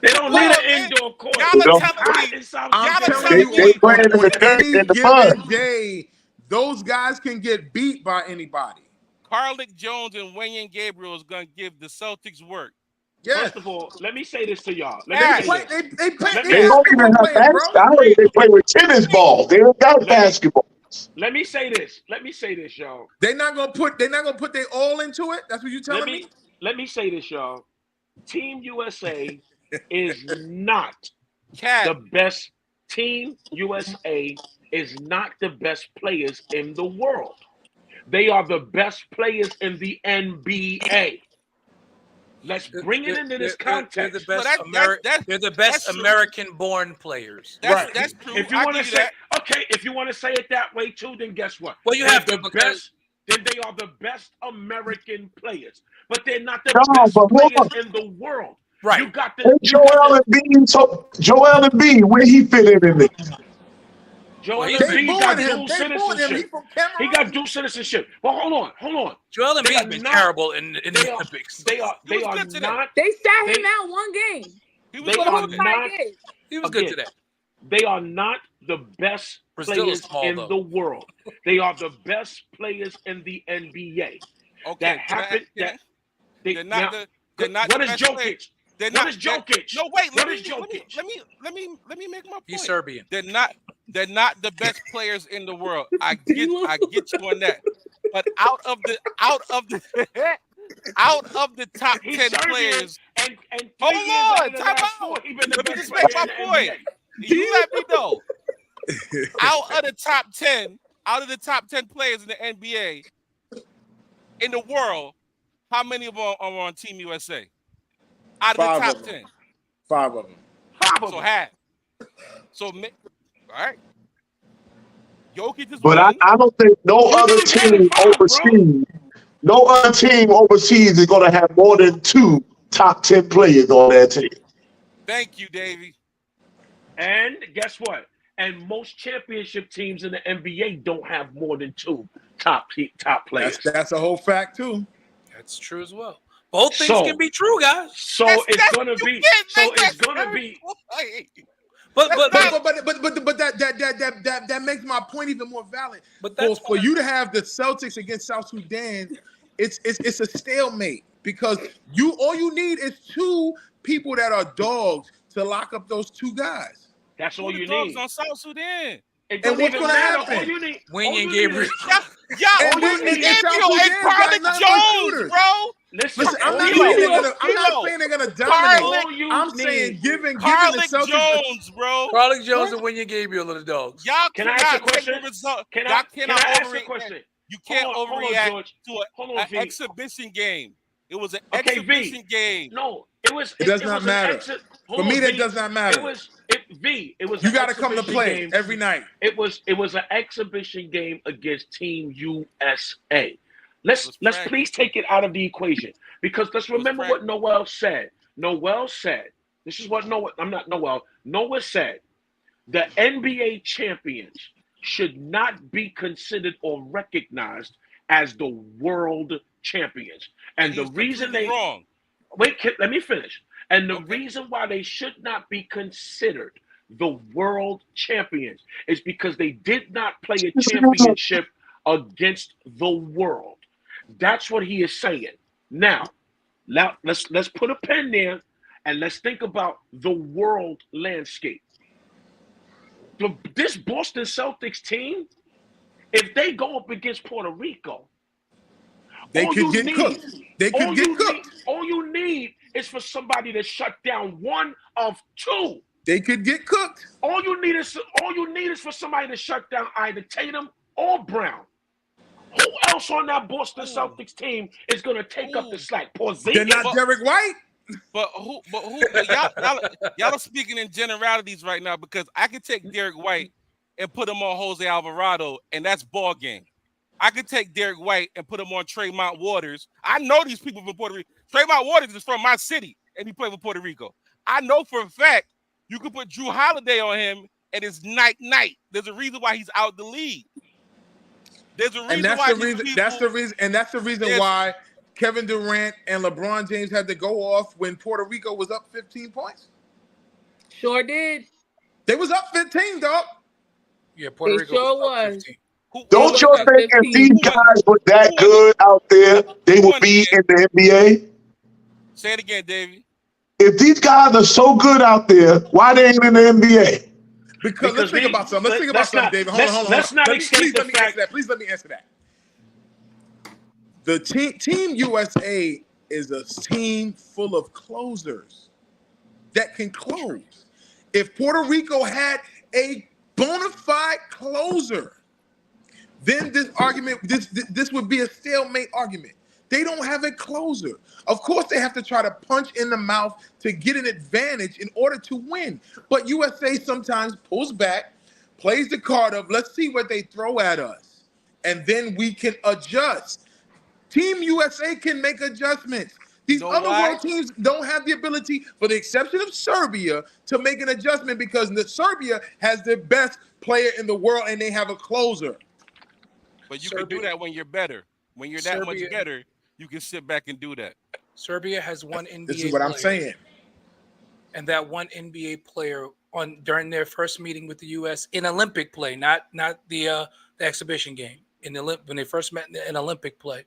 They don't Bro, need an man, indoor court. y'all are Don't- telling me. In South I'm Y'all are Sudan. telling you, They playing in the on dirt any and the given mud. day, those guys can get beat by anybody. Carlick Jones and Wayne Gabriel is going to give the Celtics work. Yes. First of all, let me say this to y'all. They Let me play. say this. They play. Let They me- They don't even basketball have players, basketball. bro. They play with tennis balls. They don't got me- basketball. Let me say this. Let me say this, y'all. They're not gonna put their all into it. That's what you telling me. Let me say this, y'all. Team USA is not Cat. the best. Team USA is not the best players in the world. They are the best players in the NBA. Let's bring it into this They're context. the best they're the that's best true. American-born players. That's true. If you I want to give you say, that. okay, if you want to say it that way too, then guess what? Well, you They're have to the because best. Then they are the best American players, but they're not the No, best but players look. in the world. Right. You got And the Joel Embiid, so Joel Embiid, where he fit in this? Joel Well, They Embiid booing got him. dual They booing him. He citizenship. from Cameroon. He got dual citizenship. But hold on. Joel They Embiid's are been not- terrible in They the are. Olympics. They are He was good today. not. They sat They- him out one game. He They was For the are whole entire not. game. He was good Again, today. They are not the best Brazil is players small, in though. the world. They are the best players in the NBA. Okay. That happened. That they, They're not now, the. They're not what the is best Jokic? players. They're What not. is Jokic? No, wait. What is Jokic? Let me make my point. He's Serbian. They're not the best players in the world. I get you on that. But out of the top He's 10 Serbian, players. and Hold 3 years out on, of the time last out. 4, he been the Let me best just player make my in the point. NBA. You let me know. Out of the top 10 players in the NBA in the world, how many of them are on Team USA? Out of the 5 top of them. 10. 5 of them. So half. So, all right. Jokic is But one. I don't think no You other really got it team 5, overseas, no other team overseas is going to have more than 2 top 10 players on their team. Thank you, Davey. And guess what? And most championship teams in the NBA don't have more than 2 top players. That's a whole fact too. That's true as well. Both things can be true, guys. So it's gonna be. But that makes my point even more valid. But that's for you to have the Celtics against South Sudan, it's a stalemate because all you need is 2 people that are dogs to lock up those 2 guys. That's all you dogs need. on South Sudan. It And don't what's even gonna matter. happen? All you need. Wayne all and you need Gabriel. is- And Wayne then- and South Gabriel and Sudan Carlick got nothing but Jones, shooters. bro. Listen, I'm all not you saying need- they're gonna dominate. All you I'm need- saying giving the Carlick Celtics Jones, bro. Carlick Jones and Wayne Gabriel are the dogs. Y'all Can I cannot ask a question? take the result. Can Y'all I cannot ask a overreact. question? You can't Hold on, overreact George. to Hold on, an V. exhibition game. It was an Okay, V. exhibition game. No, it was. It does it not was matter. Hold For me, on, that V. does not matter. It was You an got to come to exhibition play game. every night. It was an exhibition game against Team USA. Let's practice. please take it out of the equation because let's remember what Noel said. Noel said, this is what Noel. I'm not Noel. Noel said, the NBA champions should not be considered or recognized as the world champions. And the He's reason completely wrong. wait, let me finish. And the reason why they should not be considered the world champions is because they did not play a championship against the world. That's what he is saying. Now let's put a pen there and let's think about the world landscape. This Boston Celtics team, if they go up against Puerto Rico, They could get cooked. They could get cooked. All you need is for somebody to shut down one of two. They could get cooked. All you need is for somebody to shut down either Tatum or Brown. Who else on that Boston Celtics team is going to take up the slack? Porzingis? They're not Derek White. But who? Y'all are speaking in generalities right now because I could take Derek White and put him on Jose Alvarado, and that's ball game. I could take Derek White and put him on Tremont Waters. I know these people from Puerto Rico. Tremont Waters is from my city, and he played for Puerto Rico. I know for a fact you could put Drew Holiday on him, and it's night. There's a reason why he's out the league. There's a reason that's the reason why Kevin Durant and LeBron James had to go off when Puerto Rico was up 15 points. Sure did. They was up 15, dog. Yeah, Puerto Rico sure was. was. Don't you think if these guys were that good out there, they would be in the NBA? Say it again, Davey. If these guys are so good out there, why they ain't in the NBA? Because let's think about something. Let's think about something, David. Hold on. Please let me answer that. The team USA is a team full of closers that can close. If Puerto Rico had a bona fide closer, then this would be a stalemate argument. They don't have a closer. Of course, they have to try to punch in the mouth to get an advantage in order to win. But USA sometimes pulls back, plays the card of, let's see what they throw at us, and then we can adjust. Team USA can make adjustments. These other world teams don't have the ability, for the exception of Serbia, to make an adjustment because Serbia has the best player in the world and they have a closer. But you can do that when you're better. When you're that much better, you can sit back and do that. Serbia has one NBA. This is what I'm saying. And that one NBA player during their first meeting with the U.S. in Olympic play, not the exhibition game. When they first met in Olympic play,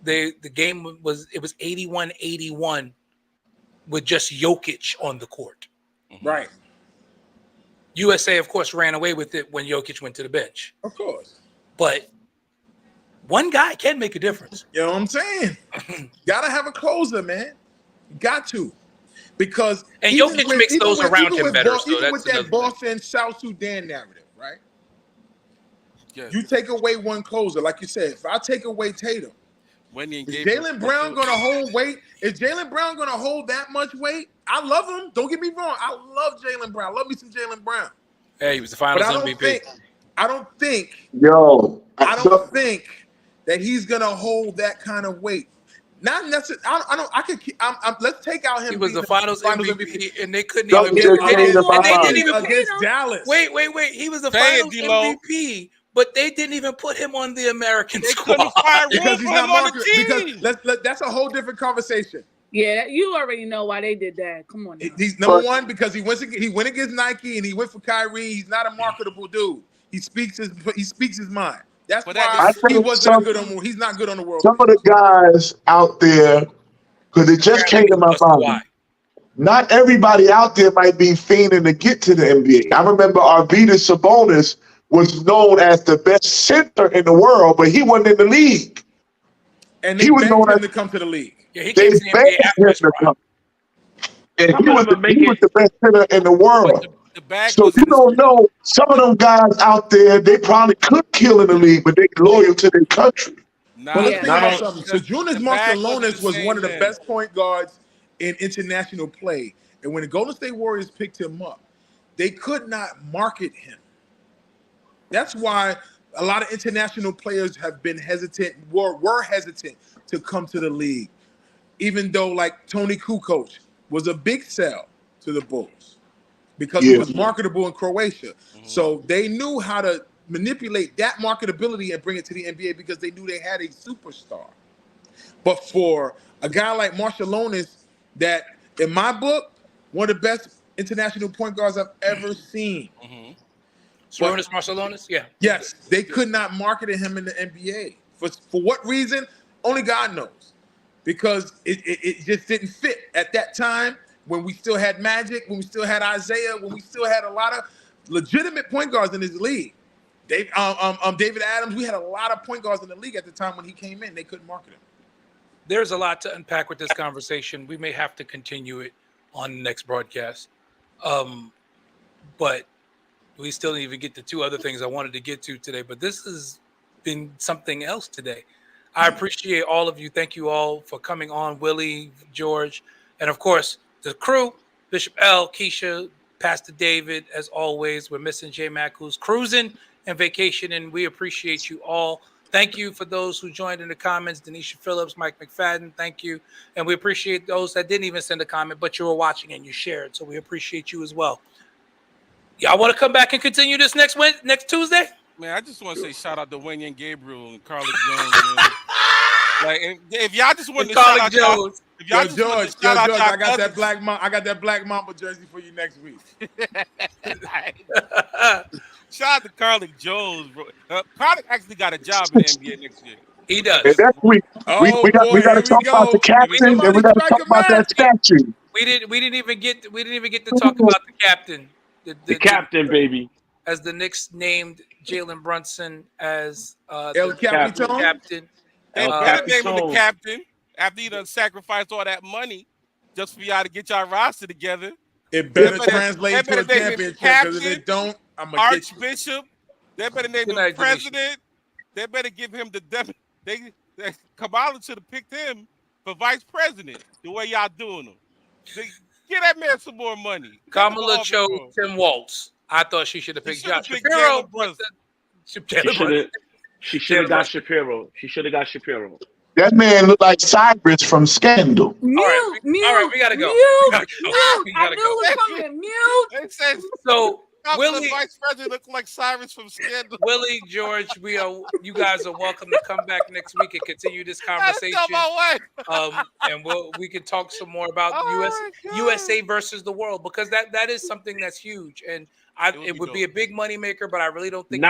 the game was 81-81 with just Jokic on the court. Right. USA, of course, ran away with it when Jokic went to the bench. Of course. But one guy can make a difference. You know what I'm saying? Gotta have a closer, man. Got to. Because Jokic makes those around him better. Even with that Boston South Sudan narrative, right? Yeah. You take away one closer, like you said. If I take away Tatum, is Jaylen Brown going to hold weight? Is Jaylen Brown going to hold that much weight? I love him. Don't get me wrong. I love Jaylen Brown. Love me some Jaylen Brown. Hey, he was the Finals MVP. I don't think that he's going to hold that kind of weight. Not necessarily. Let's take out him. He was the Finals MVP, and they couldn't even. They didn't even against Dallas. Wait. He was the Finals MVP, but they didn't even put him on the American squad because he's not marked. Because that's a whole different conversation. Yeah, you already know why they did that. Come on. He's number one because he went against Nike and he went for Kyrie. He's not a marketable dude. He speaks his mind. That's why he wasn't good on. He's not good on the world. Some of the guys out there, because it just came to my mind. Not everybody out there might be fiending to get to the NBA. I remember Arvydas Sabonis was known as the best center in the world, but he wasn't in the league. And he was known as to come to the league. Yeah, he came to the NBA after his prime. And he was the best center in the world. So you don't know, some of them guys out there, they probably could kill in the league, but they're loyal to their country. Sabonis Marciulionis was one of the best point guards in international play. And when the Golden State Warriors picked him up, they could not market him. That's why a lot of international players have been hesitant, were hesitant to come to the league. Even though, like, Tony Kukoc was a big sell to the Bulls because he was marketable in Croatia. Mm-hmm. So they knew how to manipulate that marketability and bring it to the NBA because they knew they had a superstar. But for a guy like Marciulionis, that, in my book, one of the best international point guards I've ever seen. Mm-hmm. Sabonis Marciulionis? Yeah. Yes, they could not market him in the NBA. For what reason? Only God knows. Because it just didn't fit at that time when we still had Magic, when we still had Isaiah, when we still had a lot of legitimate point guards in this league. David Adams. We had a lot of point guards in the league at the time when he came in. They couldn't market him. There's a lot to unpack with this conversation. We may have to continue it on the next broadcast. But we still didn't even get to two other things I wanted to get to today. But this has been something else today. I appreciate all of you. Thank you all for coming on, Willie, George, and of course the crew, Bishop L, Keisha, Pastor David. As always, we're missing J-Mac, who's cruising and vacationing. We appreciate you all. Thank you for those who joined in the comments. Denisha Phillips, Mike McFadden, thank you. And we appreciate those that didn't even send a comment, but you were watching and you shared. So we appreciate you as well. Y'all want to come back and continue this next Tuesday? Man, I just want to say shout out to Wayne and Gabriel and Carly Jones. Man. Like, and if y'all just want to shout out Jones. George, I got that black Mamba jersey for you next week. Shout out to Carly Jones, bro. Carly actually got a job in the NBA next year. He does. And next week, we got to talk about the captain, and we got to talk about that statue. We didn't even get to talk about the captain. The captain, baby. As the Knicks named Jalen Brunson as El captain. They better name him the captain after you done sacrificed all that money just for y'all to get y'all roster together. It better translate to a championship, because if it don't, I'm going to get you. Archbishop. They better name him president. They better give him they Kamala should have picked him for vice president, the way y'all doing him. Get that man some more money. Kamala chose Tim Waltz. I thought she should have picked Josh Shapiro. She should have got Shapiro. She should have got Shapiro. That man looked like Cyrus from Scandal. All right, we gotta go. I knew it was coming. It says so. Willie, the vice president look like Cyrus from Scandal. Willie, George, you guys are welcome to come back next week and continue this conversation. And we can talk some more about USA versus the world, because that is something that's huge, and it would be a big money maker, but I really don't think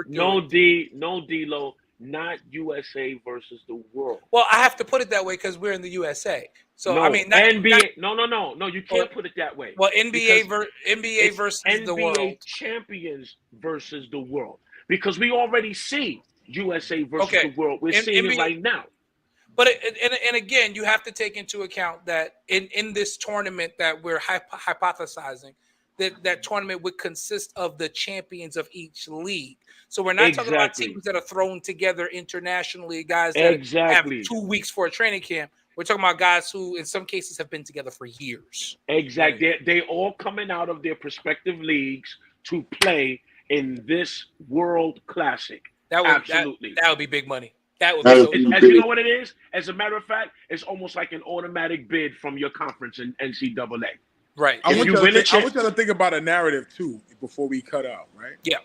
no D-Lo, not USA versus the world. Well, I have to put it that way because we're in the USA. So no, I mean, NBA. No, you can't put it that way. Well, NBA versus NBA the world. Champions versus the world, because we already see USA versus the world. We're seeing it right now. But and again, you have to take into account that in this tournament that we're hypothesizing, that tournament would consist of the champions of each league. So we're not talking about teams that are thrown together internationally, guys that have 2 weeks for a training camp. We're talking about guys who, in some cases, have been together for years. Exactly. They all coming out of their respective leagues to play in this World Classic. Absolutely. That would be big money. That would be as you know what it is? As a matter of fact, it's almost like an automatic bid from your conference in NCAA. Right. I want y'all to think about a narrative, too, before we cut out, right? Yeah.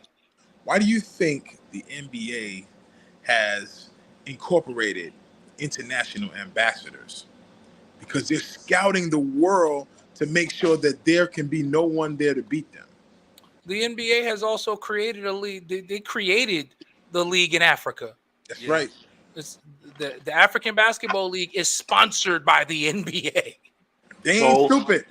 Why do you think the NBA has incorporated international ambassadors? Because they're scouting the world to make sure that there can be no one there to beat them. The NBA has also created a league. They created the league in Africa. That's right. The African Basketball League is sponsored by the NBA. They ain't stupid.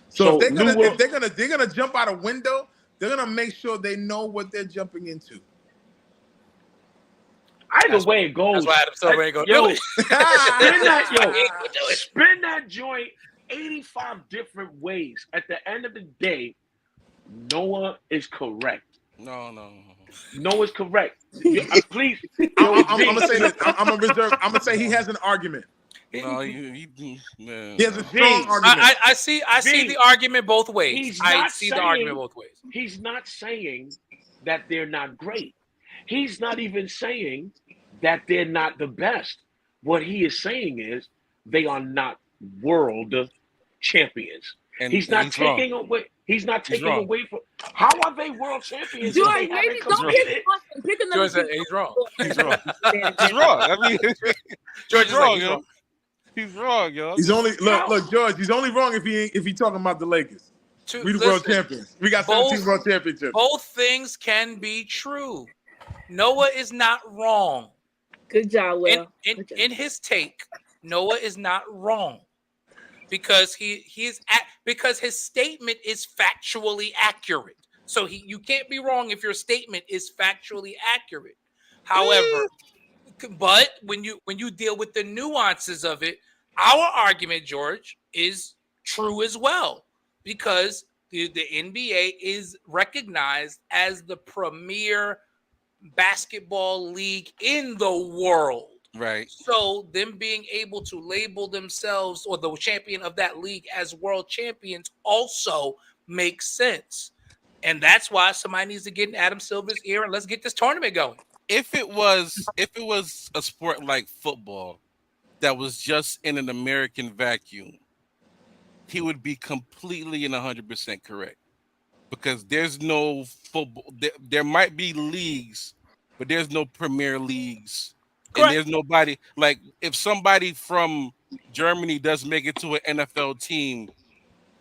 So if they're gonna jump out a window, they're gonna make sure they know what they're jumping into. Either way it goes. That's why Adam Silver ain't gonna do it. Spin that joint 85 different ways. At the end of the day, Noah is correct. No. Noah's correct. Please. I'm gonna say this. I'm gonna say he has an argument. No, he has a strong argument. I see the argument both ways. The argument both ways. He's not saying that they're not great. He's not even saying that they're not the best. What he is saying is they are not world champions. And he's not taking away. He's not taking away from. How are they world champions? George, maybe don't pick another. George, he's wrong. He's wrong. He's wrong. I mean, George is wrong, yo. He's wrong, yo. He's only look, George. He's only wrong if he talking about the Lakers. We the world champions. We got 17 world championships. Both things can be true. Noah is not wrong. Good job, Will. In his take, Noah is not wrong because because his statement is factually accurate. So you can't be wrong if your statement is factually accurate. However, but when you deal with the nuances of it, our argument, George, is true as well, because the NBA is recognized as the premier basketball league in the world. Right. So them being able to label themselves or the champion of that league as world champions also makes sense. And that's why somebody needs to get in Adam Silver's ear and let's get this tournament going. If it was a sport like football that was just in an American vacuum, he would be completely and 100% correct. Because there's no football. There might be leagues, but there's no premier leagues. Correct. And there's nobody, like, if somebody from Germany does make it to an NFL team,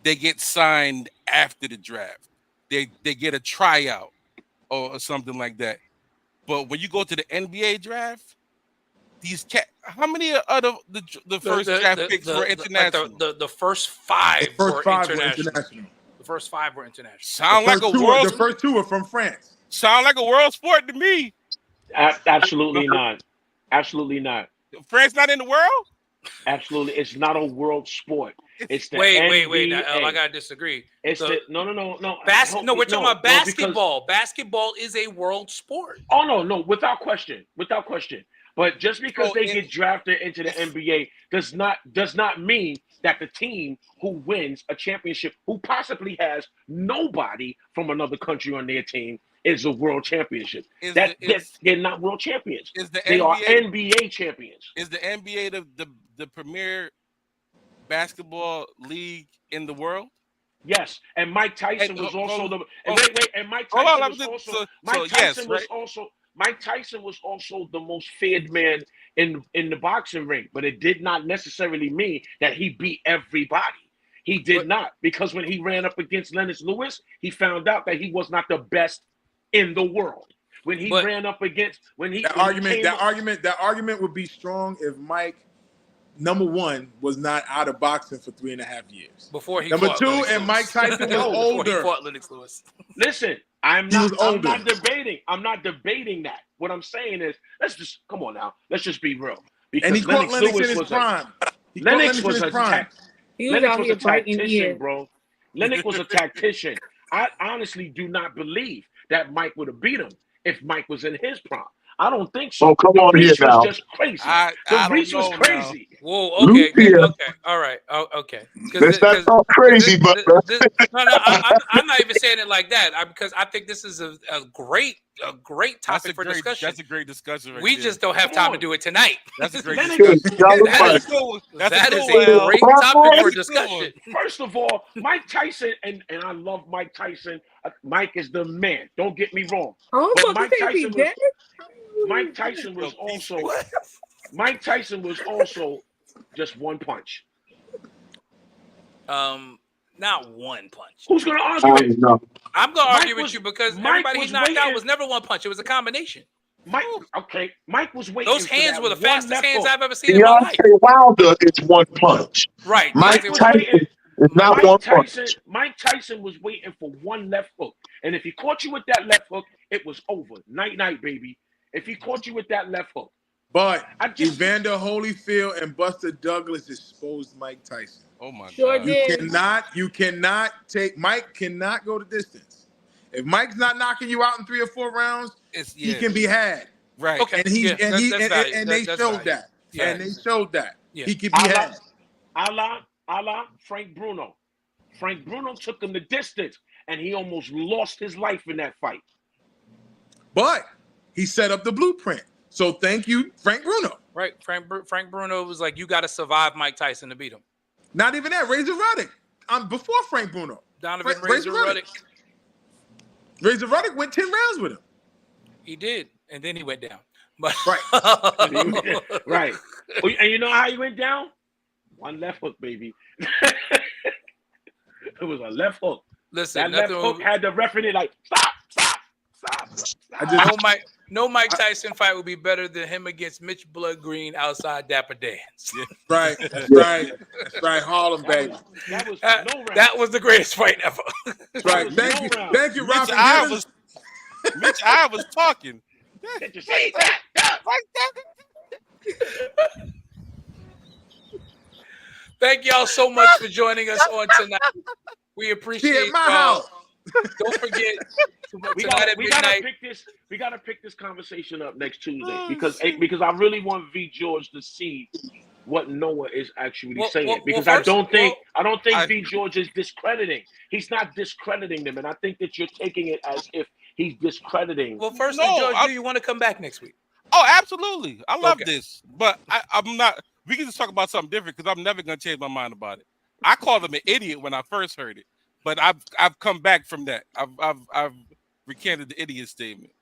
they get signed after the draft. They get a tryout or something like that. But when you go to the NBA draft, how many of the first draft picks were international? The first five were international. The first five were international. Sound like a world. The first two are from France. Sound like a world sport to me. Absolutely not. Absolutely not. France not in the world? Absolutely, it's not a world sport. It's the wait. NBA. Now, I gotta disagree. It's no. We're talking about basketball. Basketball is a world sport. Oh no, without question. But just because they get drafted into the NBA does not mean that the team who wins a championship, who possibly has nobody from another country on their team, is a world championship. They're not world champions. They are NBA champions. Is the NBA the premier basketball league in the world? Yes, and Mike Tyson was also the. And Mike Tyson was also the most feared man in the boxing ring, but it did not necessarily mean that he beat everybody. He did not, because when he ran up against Lennox Lewis, he found out that he was not the best in the world. When he ran up against that argument would be strong if Mike, number one, was not out of boxing for 3.5 years. Before he number fought two, Lennox and Lewis. Mike Tyson was older. Before he fought Lennox Lewis. Listen, I'm not debating that. What I'm saying is, let's just be real. Because and he caught Lennox in his prime. Lennox was a tactician, bro. Lennox was a tactician. I honestly do not believe that Mike would have beat him if Mike was in his prime. I don't think so. Oh, come on here now. Just crazy. The reach was crazy. Now. Whoa, okay, all right, okay. That's not crazy, but I'm not even saying it like that because I think this is a great topic for discussion. That's a great discussion. We just don't have time to do it tonight. That's a great discussion. That is a great topic for discussion. First of all, Mike Tyson, and I love Mike Tyson. Mike is the man. Don't get me wrong. But Mike Tyson was also just one punch. Not one punch. Who's gonna argue it? I'm gonna argue with you because everybody he knocked out was never one punch. It was a combination. Mike was waiting. Those hands were the fastest hands I've ever seen in my life. Wilder is one punch. Right. Mike Tyson is not one punch. Mike Tyson was waiting for one left hook, and if he caught you with that left hook, it was over. Night, baby. If he caught you with that left hook. But Evander Holyfield and Buster Douglas exposed Mike Tyson. Oh my God! You cannot take. Mike cannot go the distance. If Mike's not knocking you out in 3 or 4 rounds, he can be had. Right. Okay. And they showed that. Yeah. And they showed that he can be had. A la Frank Bruno. Frank Bruno took him the distance, and he almost lost his life in that fight. But he set up the blueprint. So thank you, Frank Bruno. Right. Frank Bruno was like, you got to survive Mike Tyson to beat him. Not even that. Razor Ruddock. Before Frank Bruno. Donovan Razor Ruddock. Razor Ruddock went 10 rounds with him. He did. And then he went down. But right. Right. And you know how he went down? One left hook, baby. It was a left hook. Listen, that left hook had the ref in it like, stop. No Mike Tyson fight would be better than him against Mitch Blood Green outside Dapper Dance. Yeah. Right. That's right. That's right. Harlem, baby. That was the greatest fight ever. That's right. Thank you. Thank you, Mitch Robin. I was talking. Can't you say that? Thank y'all so much for joining us on tonight. We appreciate my y'all. house. Don't forget We tonight at midnight. gotta pick this conversation up next Tuesday because I really want V George to see what Noah is actually saying because I don't think V George is discrediting. He's not discrediting them, and I think that you're taking it as if he's discrediting. Well, firstly, George, do you want to come back next week? Oh, absolutely. I love this, but I'm not. We can just talk about something different because I'm never gonna change my mind about it. I called him an idiot when I first heard it, but I've come back from that. I've recanted the idiot statement.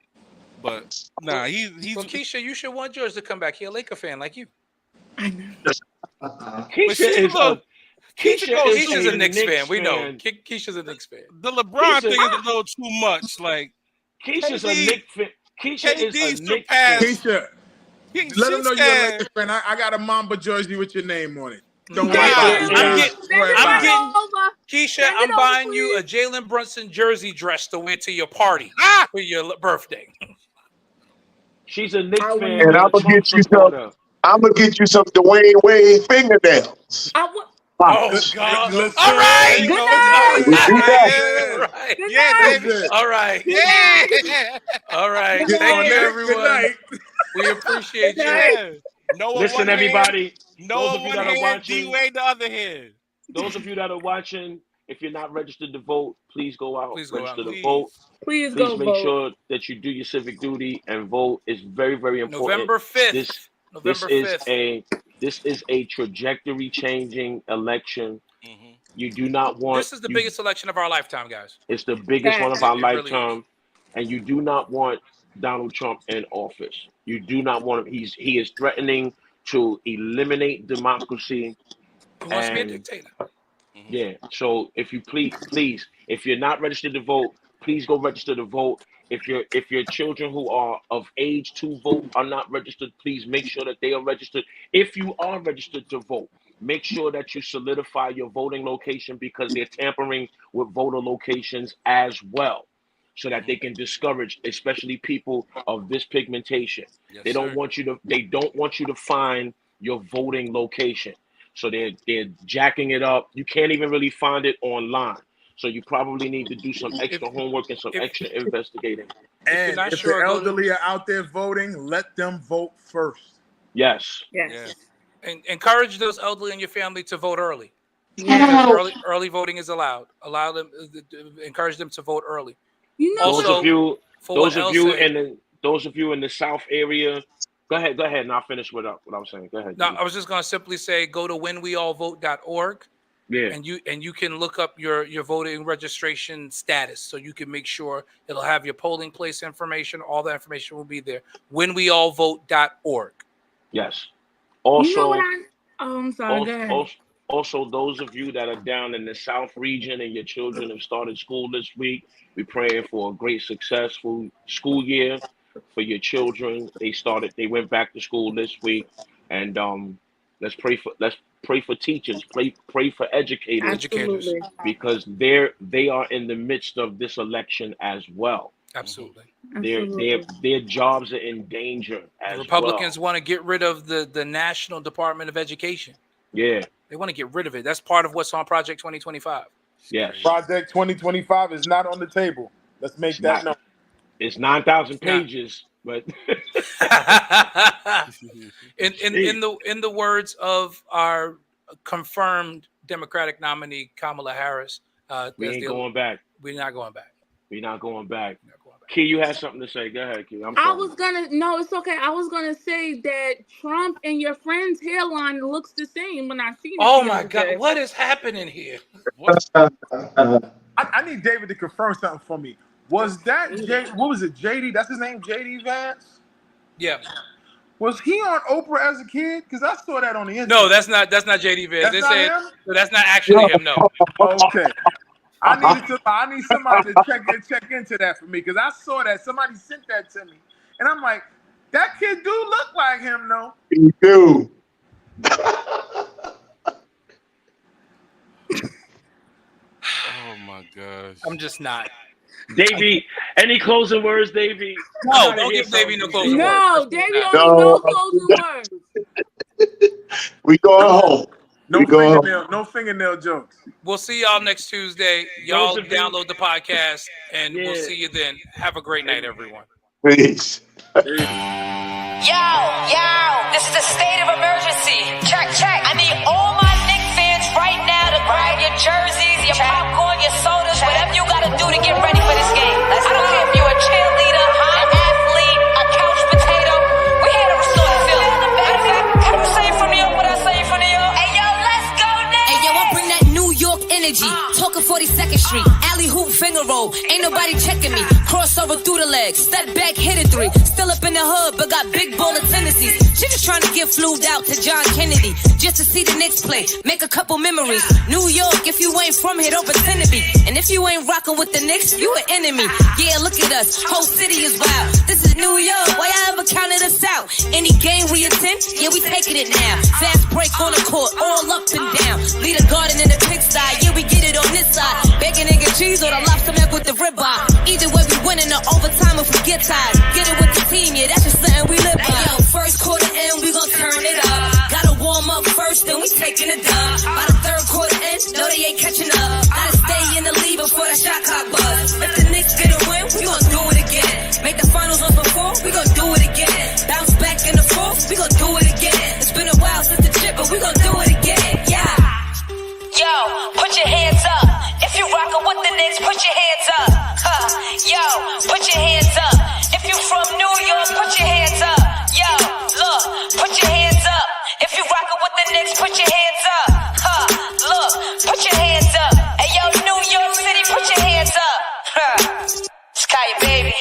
But nah, he's. Well, Keisha, you should want George to come back. He's a Laker fan like you. Keisha's a Knicks fan. We know. Keisha's a Knicks fan. The LeBron thing is a little too much. Like Keisha's a Knicks fan. Keisha is a Knicks fan. Keisha, let him know you're a Lakers fan. I got a Mamba jersey with your name on it. Don't worry about it. Keisha, I'm buying you a Jalen Brunson jersey dress to wear to your party for your birthday. She's a Knicks fan. And I'm gonna get you some. I'm gonna get you some Dwayne Wade fingernails. Oh God! All right. All right. All right. Thank you, everyone. We appreciate you. Listen, everybody. Those of you that are watching, D-Wade the other hand. Those of you that are watching, if you're not registered to vote, please go out. Register to vote. Please go make sure that you do your civic duty and vote. It's very, very important. November 5th. This is a trajectory changing election. Mm-hmm. You do not want. This is the biggest election of our lifetime, guys. It's the biggest one of our lifetime, and you do not want Donald Trump in office. You do not want him. He is threatening to eliminate democracy. He wants to be a dictator. Yeah. So if you please, if you're not registered to vote, please go register to vote. If your children who are of age to vote are not registered, please make sure that they are registered. If you are registered to vote, make sure that you solidify your voting location because they're tampering with voter locations as well, so that they can discourage, especially people of this pigmentation. Yes, they don't want you to find your voting location. So they're jacking it up. You can't even really find it online. So you probably need to do some extra homework and some extra investigating. And if the elderly are out there voting, let them vote first. Yes. And encourage those elderly in your family to vote early. Yes. Early voting is allowed. Allow them, encourage them to vote early. You know, those of you in the South area, go ahead, and I'll finish what I was saying. Go ahead. No, I was just going to simply say, go to whenweallvote.org. Yeah. And you can look up your voting registration status, so you can make sure it'll have your polling place information. All the information will be there. Whenweallvote.org. Yes. Also, you know what I'm sorry. Go ahead. Also, those of you that are down in the South region and your children have started school this week, we're praying for a great, successful school year for your children. They went back to school this week, and let's pray for teachers, pray for educators, because they are in the midst of this election as well. Absolutely. Their jobs are in danger as the Republicans want to get rid of the National Department of Education. Yeah. They want to get rid of it. That's part of what's on Project 2025. Yes. Project 2025 is not on the table. Let's make that known. It's 9,000 pages, but in the words of our confirmed Democratic nominee Kamala Harris, we ain't going back. We're not going back. We're not going back. Key, you had something to say. Go ahead, Key. It's okay. I was gonna say that Trump and your friend's hairline looks the same when I see it. Oh my God, what is happening here? I need David to confirm something for me. Was that what was it, JD? That's his name, JD Vance? Yeah. Was he on Oprah as a kid? Because I saw that on the internet. No, that's not JD Vance. That's not him? So that's not actually him, no. Okay. I need somebody to check into that for me because I saw that somebody sent that to me, and I'm like, that kid do look like him, though. He do. Oh my gosh. I'm just not. Davey, any closing words, Davey? No, don't give Davey no closing words. No, Davey no closing words. We going home. No fingernail jokes. We'll see y'all next Tuesday. Y'all download the podcast, and we'll see you then. Have a great night, everyone. Peace. Yo, this is the state of emergency. Check. I need all my Knicks fans right now to grab your jerseys, your popcorn, your sodas, whatever you gotta do to get ready for this game. I don't care if you're a cheerleader, an athlete, a couch potato. We're here to restore the feeling. Matter of fact, can you say it from New York what I say from New York? Hey, yo, let's go now. Hey, yo, I bring that New York energy. Talking 42nd Street, alley hoop finger roll. Ain't nobody checking me. Crossover through the legs, step back, hit it three. Still up in the hood, but got big baller tendencies. She just trying to get flued out to John Kennedy just to see the Knicks play, make a couple memories. New York, if you ain't from here, don't pretend to be. And if you ain't rocking with the Knicks, you an enemy. Yeah, look at us, whole city is wild. This is New York, why y'all ever counted us out? Any game we attend, yeah, we taking it now. Fast break on the court, all up and down. Lead a garden in the pigsty, yeah, we get it on this side. Bacon, egg, and cheese or the lobster milk with the ribeye. Either way, we winning the overtime if we get tired. Get it with the team, yeah, that's just something we live by. Hey, yo, first quarter in, we gon' turn it up. Gotta warm up first, then we taking it dub. By the third quarter in, no, they ain't catching up. Gotta stay in the lead before the shot clock buzz. If the Knicks get a win, we gon' do it again. Make the finals once before, we gon' do it again. Bounce back in the fourth, we gon' do it again. It's been a while since the chip, but we gon' do it again, yeah. Yo, put your hands up. If you rockin' with the Knicks, put your hands up. Yo, put your hands up. If you from New York, put your hands up. Yo, look, put your hands up. If you rockin' with the Knicks, put your hands up. Look, put your hands up. Hey, yo, New York City, put your hands up. Sky, baby.